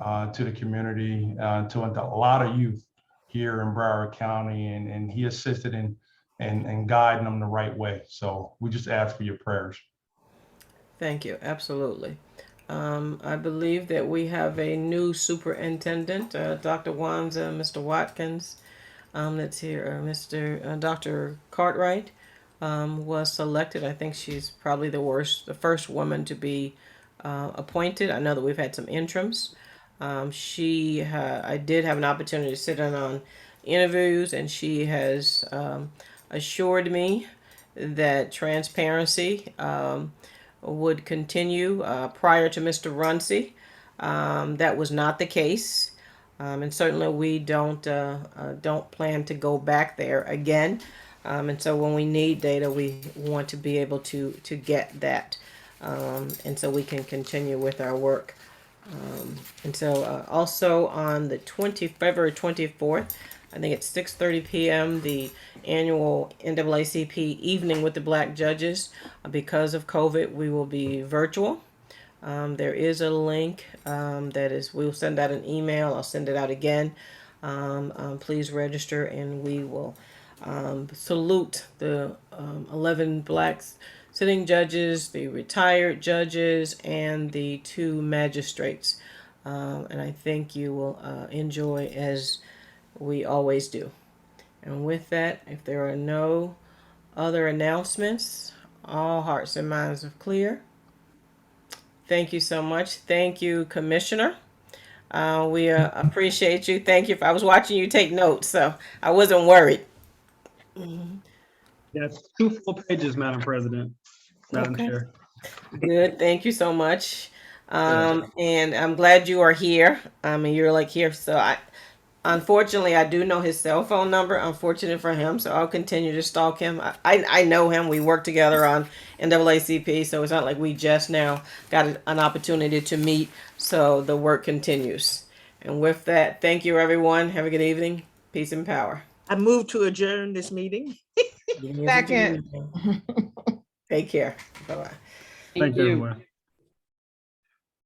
to the community, to a lot of youth here in Broward County, and he assisted in guiding them the right way. So we just ask for your prayers. Thank you. Absolutely. I believe that we have a new superintendent, Dr. Wanza, Mr. Watkins, that's here. Dr. Cartwright was selected. I think she's probably the first woman to be appointed. I know that we've had some interims. I did have an opportunity to sit in on interviews, and she has assured me that transparency would continue. Prior to Mr. Runcie, that was not the case, and certainly we don't plan to go back there again. And so when we need data, we want to be able to get that, and so we can continue with our work. And so also on the February 24th, I think it's 6:30 p.m., the annual NAACP Evening with the Black Judges. Because of COVID, we will be virtual. There is a link we'll send out an email. I'll send it out again. Please register, and we will salute the 11 Black sitting judges, the retired judges, and the 2 magistrates. And I think you will enjoy, as we always do. And with that, if there are no other announcements, all hearts and minds are clear. Thank you so much. Thank you, Commissioner. We appreciate you. Thank you. I was watching you take notes, so I wasn't worried. That's 2 full pages, Madam President, Madam Okay. Chair. Good. Thank you so much. And I'm glad you are here. You're like here. So unfortunately, I do know his cell phone number. Unfortunate for him. So I'll continue to stalk him. I know him. We work together on NAACP. So it's not like we just now got an opportunity to meet. So the work continues. And with that, thank you, everyone. Have a good evening. Peace and power. I move to adjourn this meeting. Second. Take care. Bye-bye. Thank you, everyone.